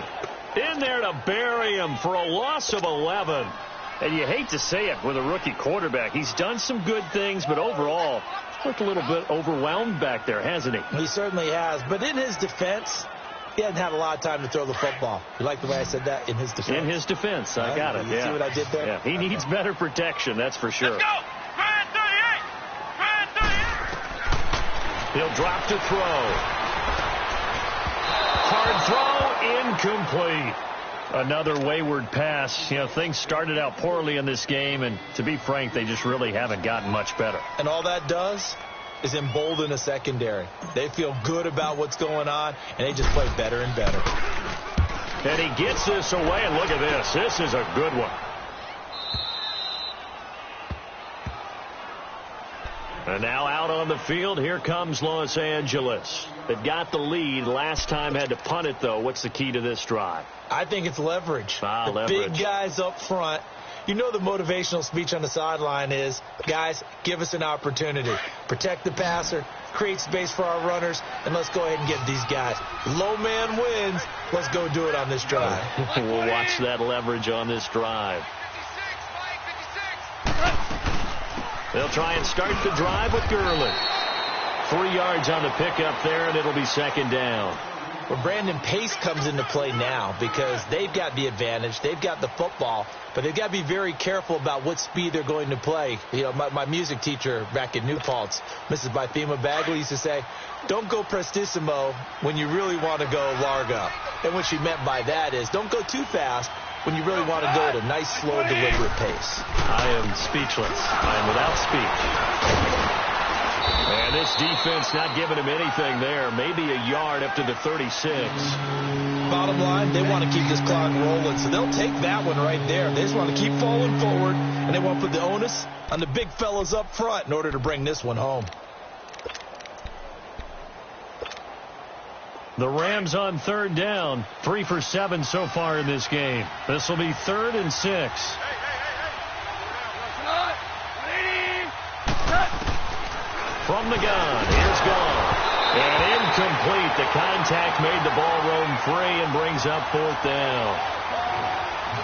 in there to bury him for a loss of 11. And you hate to say it with a rookie quarterback. He's done some good things, but overall, looked a little bit overwhelmed back there, hasn't he? He certainly has. But in his defense, he hasn't had a lot of time to throw the football. You like the way I said that? In his defense. In his defense. I got it. You see what I did there? Yeah, he needs better protection, that's for sure. Let's go. Grand 38. Grand 38. He'll drop to throw. Hard throw, incomplete. Another wayward pass. You know, things started out poorly in this game, and to be frank, they just really haven't gotten much better. And all that does is embolden the secondary. They feel good about what's going on, and they just play better and better. And he gets this away, and look at this. This is a good one. And now out on the field, here comes Los Angeles. They've got the lead. Last time had to punt it, though. What's the key to this drive? I think it's leverage. Leverage. Big guys up front. You know the motivational speech on the sideline is, guys, give us an opportunity. Protect the passer, create space for our runners, and let's go ahead and get these guys. Low man wins. Let's go do it on this drive. We'll watch that leverage on this drive. They'll try and start the drive with Gurley. 3 yards on the pickup there, and it'll be 2nd down. Well, Brandon, pace comes into play now because they've got the advantage. They've got the football, but they've got to be very careful about what speed they're going to play. You know, my music teacher back in New Paltz, Mrs. Bythema Bagley, used to say, don't go prestissimo when you really want to go largo. And what she meant by that is don't go too fast when you really want to go at a nice, slow, deliberate pace. I am speechless. I am without speech. And this defense not giving him anything there. Maybe a yard up to the 36. Bottom line, they want to keep this clock rolling, so they'll take that one right there. They just want to keep falling forward, and they want to put the onus on the big fellas up front in order to bring this one home. The Rams on third down. 3 for 7 so far in this game. This will be 3rd and 6. From the gun, here's gone. And incomplete. The contact made the ball roam free and brings up 4th down.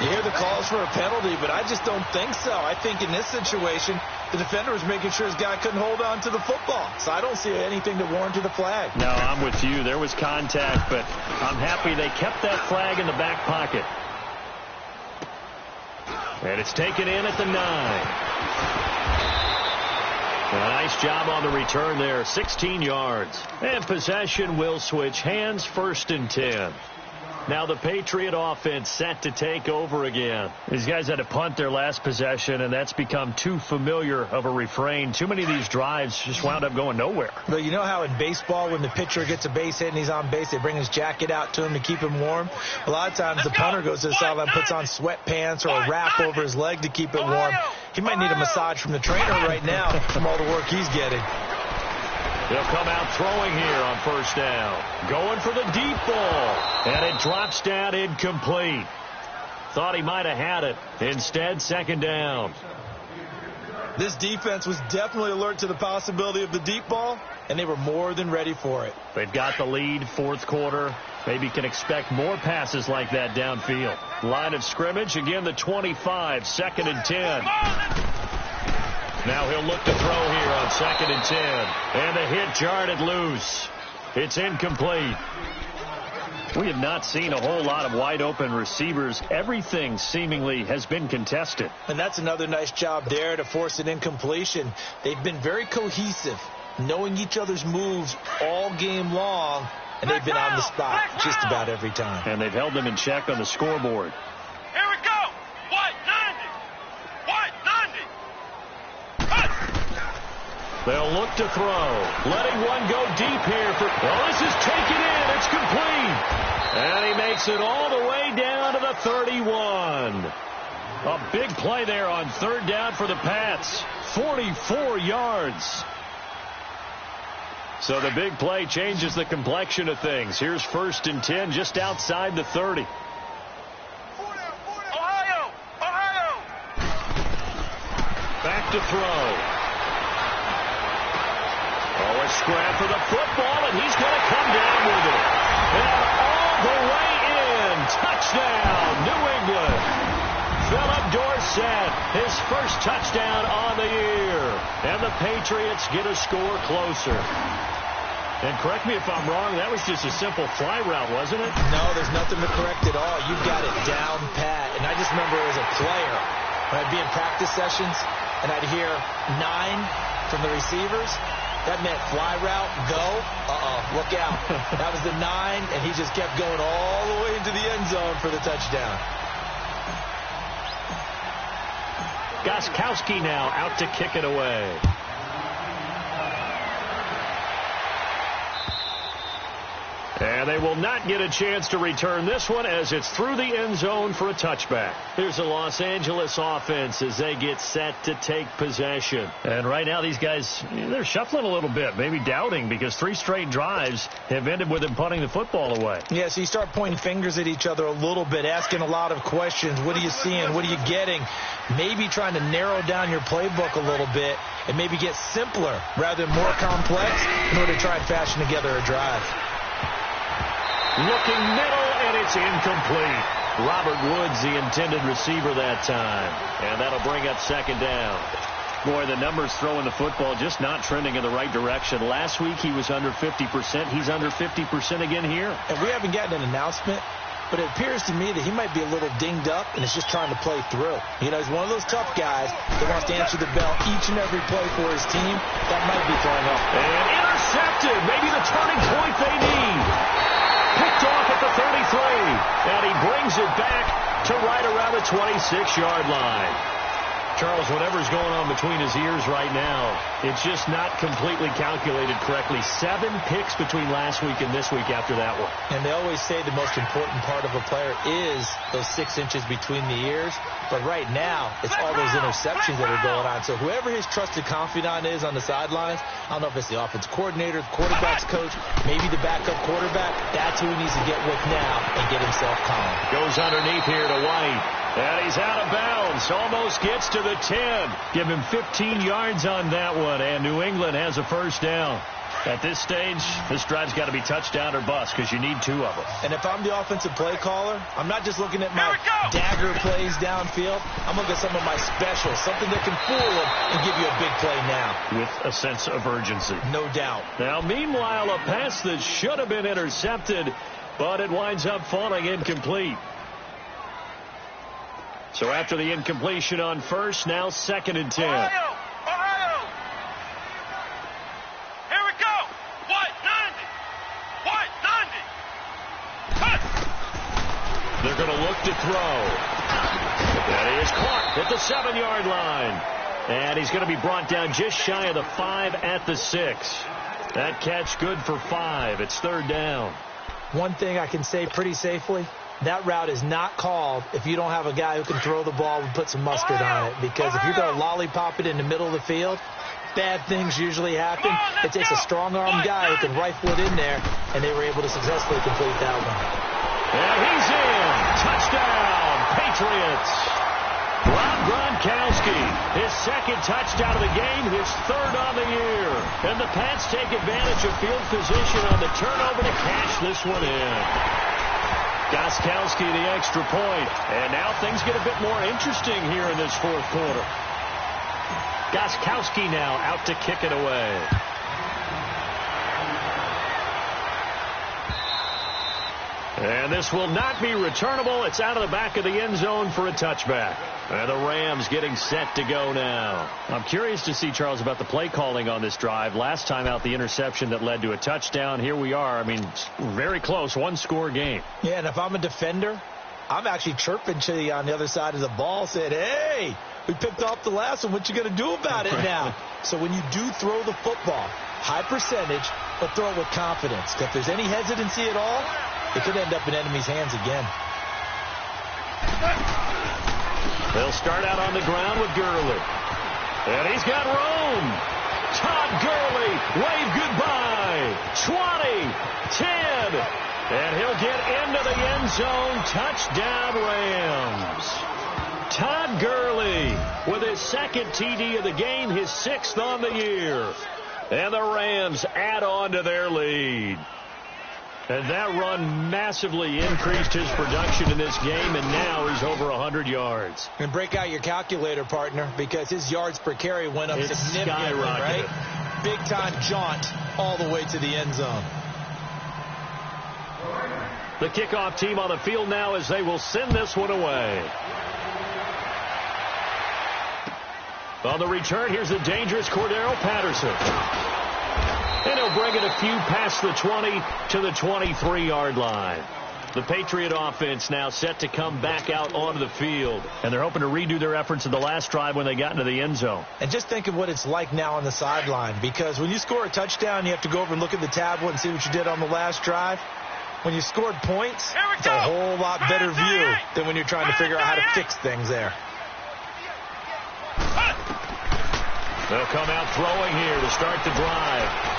You hear the calls for a penalty, but I just don't think so. I think in this situation, the defender was making sure his guy couldn't hold on to the football. So I don't see anything that warranted the flag. No, I'm with you. There was contact, but I'm happy they kept that flag in the back pocket. And it's taken in at the 9. A nice job on the return there, 16 yards. And possession will switch hands, 1st and 10. Now the Patriot offense set to take over again. These guys had to punt their last possession, and that's become too familiar of a refrain. Too many of these drives just wound up going nowhere. But you know how in baseball, when the pitcher gets a base hit and he's on base, they bring his jacket out to him to keep him warm? A lot of times the punter goes to the sideline, puts on sweatpants or a wrap over his leg to keep it warm. He might need a massage from the trainer right now from all the work he's getting. They'll come out throwing here on 1st down. Going for the deep ball. And it drops down incomplete. Thought he might have had it. Instead, 2nd down. This defense was definitely alert to the possibility of the deep ball, and they were more than ready for it. They've got the lead, 4th quarter. Maybe can expect more passes like that downfield. Line of scrimmage, again the 25, 2nd and 10. Now he'll look to throw here on 2nd and 10. And the hit jarred it loose. It's incomplete. We have not seen a whole lot of wide open receivers. Everything seemingly has been contested. And that's another nice job there to force an incompletion. They've been very cohesive, knowing each other's moves all game long, and they've been on the spot just about every time. And they've held them in check on the scoreboard. Here we go. White 90. White 90. They'll look to throw. Letting one go deep here. Oh, this is taken in. It's complete. And he makes it all the way down to the 31. A big play there on 3rd down for the Pats. 44 yards. So the big play changes the complexion of things. Here's 1st and 10 just outside the 30. Ohio. Ohio. Back to throw. Oh, a scrap for the football, and he's going to come down with it. And all the way in. Touchdown, New England. Philip Dorsett, his first touchdown on the year. And the Patriots get a score closer. And correct me if I'm wrong, that was just a simple fly route, wasn't it? No, there's nothing to correct at all. You've got it down pat. And I just remember as a player, when I'd be in practice sessions, and I'd hear 9 from the receivers, that meant fly route, go, look out. That was the 9, and he just kept going all the way into the end zone for the touchdown. Gostkowski now out to kick it away. And they will not get a chance to return this one as it's through the end zone for a touchback. Here's the Los Angeles offense as they get set to take possession. And right now these guys, they're shuffling a little bit, maybe doubting, because 3 straight drives have ended with them punting the football away. Yeah, so you start pointing fingers at each other a little bit, asking a lot of questions. What are you seeing? What are you getting? Maybe trying to narrow down your playbook a little bit and maybe get simpler rather than more complex in order to try and fashion together a drive. Looking middle, and it's incomplete. Robert Woods, the intended receiver that time. And that'll bring up 2nd down. Boy, the numbers throwing the football just not trending in the right direction. Last week he was under 50%. He's under 50% again here. And we haven't gotten an announcement, but it appears to me that he might be a little dinged up and is just trying to play through. You know, he's one of those tough guys that wants to answer the bell each and every play for his team. That might be throwing off. And intercepted. Maybe the turning point they need. Picked off at the 33. And he brings it back to right around the 26-yard line. Charles, whatever's going on between his ears right now, it's just not completely calculated correctly. 7 picks between last week and this week after that one. And they always say the most important part of a player is those 6 inches between the ears. But right now, it's all those interceptions that are going on. So whoever his trusted confidant is on the sidelines, I don't know if it's the offense coordinator, the quarterback's coach, maybe the backup quarterback, that's who he needs to get with now and get himself calm. Goes underneath here to White. And he's out of bounds. Almost gets to the 10. Give him 15 yards on that one. And New England has a first down. At this stage, this drive's got to be touchdown or bust because you need 2 of them. And if I'm the offensive play caller, I'm not just looking at my dagger plays downfield. I'm looking at some of my specials, something that can fool them and give you a big play now. With a sense of urgency. No doubt. Now, meanwhile, a pass that should have been intercepted, but it winds up falling incomplete. So after the incompletion on first, now 2nd and 10. Ohio! Here we go! White, 90! White, 90! Cut! They're going to look to throw. And he is caught at the 7-yard line. And he's going to be brought down just shy of the 5 at the 6. That catch good for 5. It's 3rd down. One thing I can say pretty safely, that route is not called if you don't have a guy who can throw the ball and put some mustard on it. Because if you're going to lollipop it in the middle of the field, bad things usually happen. It takes a strong-armed guy who can rifle it in there, and they were able to successfully complete that one. And he's in. Touchdown, Patriots. Rob Gronkowski, his 2nd touchdown of the game, his 3rd on the year. And the Pats take advantage of field position on the turnover to cash this one in. Gostkowski the extra point. And now things get a bit more interesting here in this 4th quarter. Gostkowski now out to kick it away. And this will not be returnable. It's out of the back of the end zone for a touchback. And the Rams getting set to go now. I'm curious to see, Charles, about the play calling on this drive. Last time out, the interception that led to a touchdown. Here we are. I mean, very close. 1-score game. Yeah, and if I'm a defender, I'm actually chirping to you on the other side of the ball, saying, hey, we picked off the last one. What you going to do about it now? So when you do throw the football, high percentage, but throw it with confidence. If there's any hesitancy at all, it could end up in enemy's hands again. They'll start out on the ground with Gurley. And he's got room. Todd Gurley, wave goodbye. 20, 10. And he'll get into the end zone. Touchdown, Rams. Todd Gurley with his 2nd TD of the game, his 6th on the year. And the Rams add on to their lead. And that run massively increased his production in this game, and now he's over 100 yards. And break out your calculator, partner, because his yards per carry went up significantly, right? Big-time jaunt all the way to the end zone. The kickoff team on the field now as they will send this one away. On the return, here's the dangerous Cordero Patterson. And he'll bring it a few past the 20 to the 23-yard line. The Patriot offense now set to come back out onto the field. And they're hoping to redo their efforts in the last drive when they got into the end zone. And just think of what it's like now on the sideline. Because when you score a touchdown, you have to go over and look at the tablet and see what you did on the last drive. When you scored points, it's a whole lot better view than when you're trying to figure out how to fix things there. They'll come out throwing here to start the drive.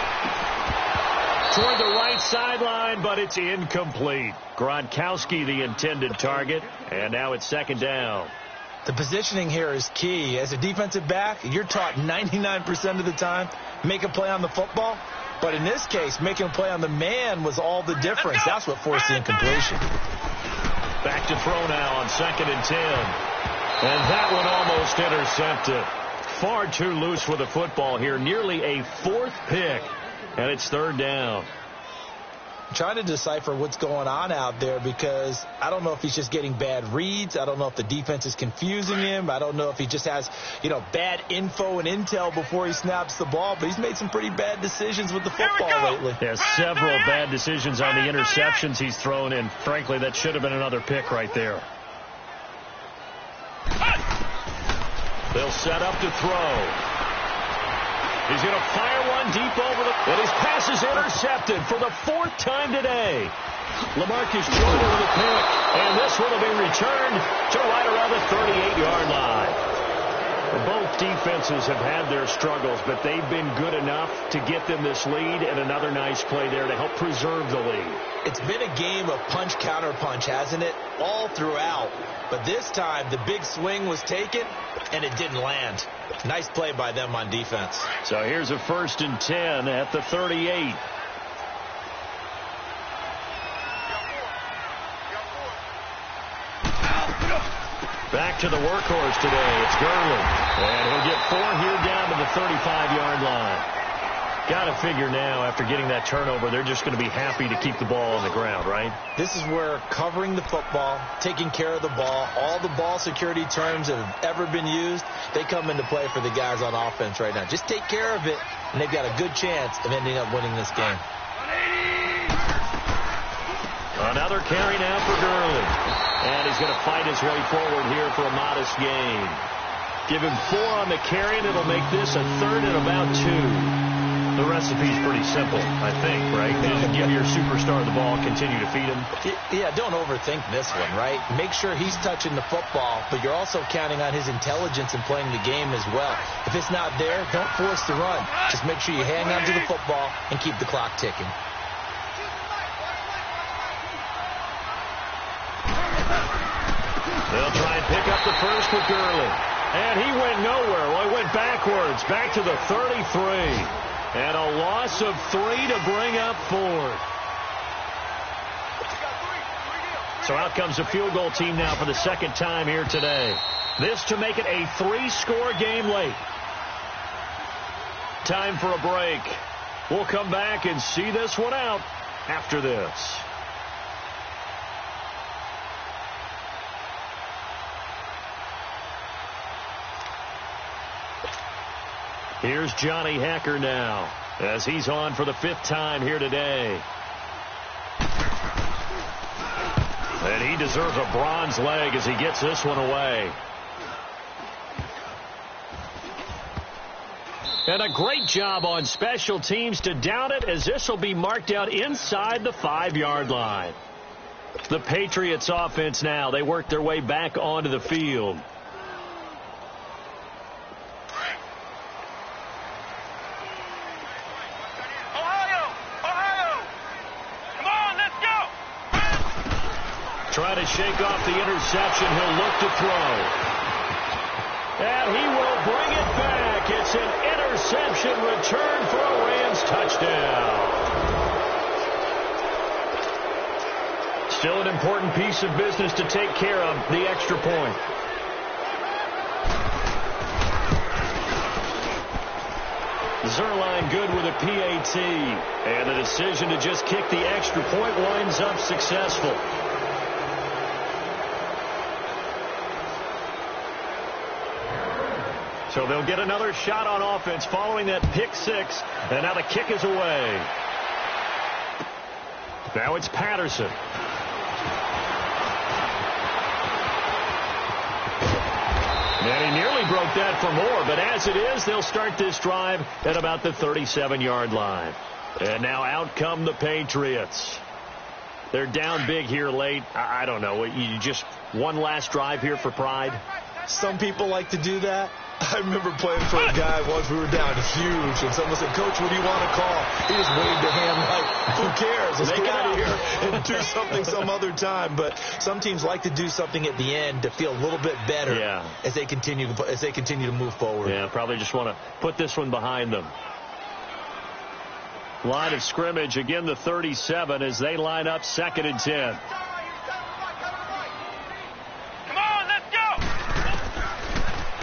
Toward the right sideline, but it's incomplete. Gronkowski the intended target, and now it's 2nd down. The positioning here is key. As a defensive back, you're taught 99% of the time, make a play on the football. But in this case, making a play on the man was all the difference. That's what forced the incompletion. Back to throw now on 2nd and 10. And that one almost intercepted. far too loose with the football here. Nearly a fourth pick, and it's third down. I'm trying to decipher what's going on out there because I don't know if he's just getting bad reads. I don't know if the defense is confusing him. I don't know if he just has, bad info and intel before he snaps the ball. But he's made some pretty bad decisions with the football lately. Yeah, several bad decisions on the interceptions he's thrown in. Frankly, that should have been another pick right there. They'll set up to throw. He's going to fire one deep over the... And his pass is intercepted for the fourth time today. LaMarcus Jordan with a pick. And this one will be returned to right around the 38-yard line. Both defenses have had their struggles, but they've been good enough to get them this lead, and another nice play there to help preserve the lead. It's been a game of punch-counter-punch, hasn't it? All throughout. But this time, the big swing was taken, and it didn't land. Nice play by them on defense. So here's a 1st and 10 at the 38. Back to the workhorse today. It's Gurley. And he'll get 4 here down to the 35-yard line. Got to figure now, after getting that turnover, they're just going to be happy to keep the ball on the ground, right? This is where covering the football, taking care of the ball, all the ball security terms that have ever been used, they come into play for the guys on offense right now. Just take care of it, and they've got a good chance of ending up winning this game. Another carry now for Gurley. And he's going to fight his way forward here for a modest gain. Give him 4 on the carry, and it'll make this a 3rd and about 2. The recipe's pretty simple, I think, right? Just give your superstar the ball, continue to feed him. Yeah, don't overthink this one, right? Make sure he's touching the football, but you're also counting on his intelligence in playing the game as well. If it's not there, don't force the run. Just make sure you hang on to the football and keep the clock ticking. They'll try and pick up the first with Gurley. And he went nowhere. Well, he went backwards, back to the 33. And a loss of 3 to bring up 4. So out comes a field goal team now for the second time here today. This to make it a 3-score game late. Time for a break. We'll come back and see this one out after this. Here's Johnny Hacker now as he's on for the 5th time here today. And he deserves a bronze leg as he gets this one away. And a great job on special teams to down it, as this will be marked out inside the 5-yard line. The Patriots offense now, they work their way back onto the field. Try to shake off the interception. He'll look to throw. And he will bring it back. It's an interception return for a Rams touchdown. Still an important piece of business to take care of, the extra point. Zerline good with a PAT. And the decision to just kick the extra point winds up successful. So they'll get another shot on offense following that pick 6. And now the kick is away. Now it's Patterson. And he nearly broke that for more. But as it is, they'll start this drive at about the 37-yard line. And now out come the Patriots. They're down big here late. I don't know. You just one last drive here for pride? Some people like to do that. I remember playing for a guy once. We were down huge, and someone said, "Coach, what do you want to call?" He just waved a hand like, "Who cares? Let's get out of here and do something some other time." But some teams like to do something at the end to feel a little bit better as they continue to move forward. Yeah, probably just want to put this one behind them. Line of scrimmage again, the 37 as they line up 2nd and 10.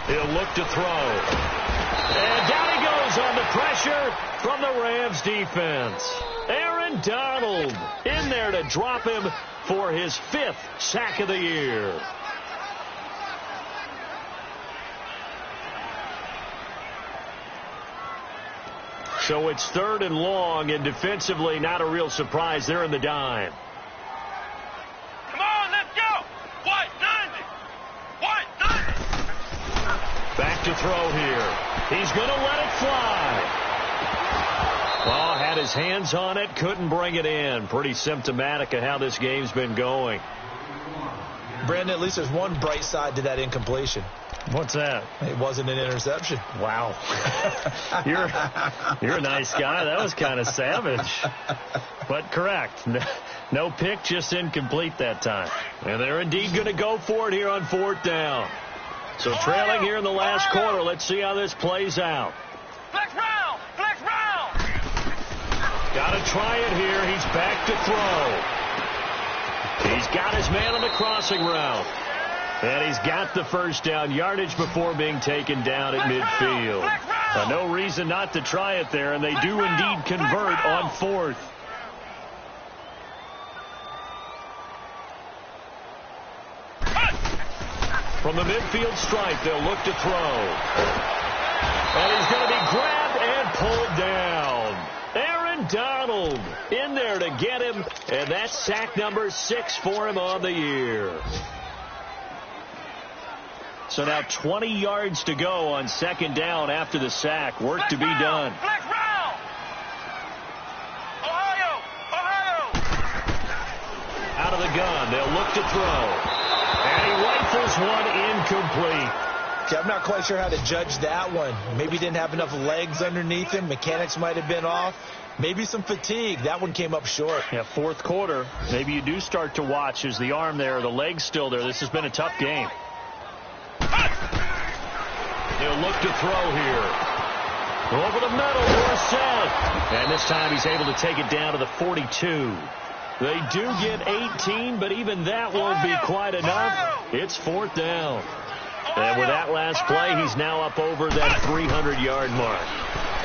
He'll look to throw. And down he goes under pressure from the Rams defense. Aaron Donald in there to drop him for his 5th sack of the year. So it's 3rd and long, and defensively not a real surprise. They're in the dime. Come on, let's go. White 90. White 90. Back to throw here. He's going to let it fly. Well, had his hands on it, couldn't bring it in. Pretty symptomatic of how this game's been going. Brandon, at least there's one bright side to that incompletion. What's that? It wasn't an interception. Wow. You're a nice guy. That was kind of savage. But correct. No pick, just incomplete that time. And they're indeed going to go for it here on 4th down. So trailing here in the last quarter. Let's see how this plays out. Flex round. Flex round. Got to try it here. He's back to throw. He's got his man on the crossing route. And he's got the first down yardage before being taken down at midfield. No reason not to try it there, and they do indeed convert on 4th. From the midfield stripe, they'll look to throw. And he's going to be grabbed and pulled down. Aaron Donald in there to get him, and that's sack number 6 for him on the year. So now 20 yards to go on 2nd down after the sack. Work to be done. Flex round. Ohio. Ohio. Out of the gun, they'll look to throw. And he rifles one incomplete. Okay, I'm not quite sure how to judge that one. Maybe he didn't have enough legs underneath him. Mechanics might have been off. Maybe some fatigue. That one came up short. Yeah, 4th quarter. Maybe you do start to watch. Is the arm there, the leg's still there? This has been a tough game. They'll look to throw here. Over the middle, Morissette. And this time he's able to take it down to the 42. They do get 18, but even that won't be quite enough. It's 4th down. And with that last play, he's now up over that 300-yard mark.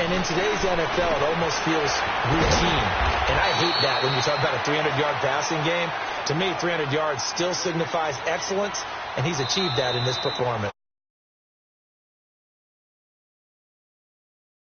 And in today's NFL, it almost feels routine. And I hate that when you talk about a 300-yard passing game. To me, 300 yards still signifies excellence, and he's achieved that in this performance.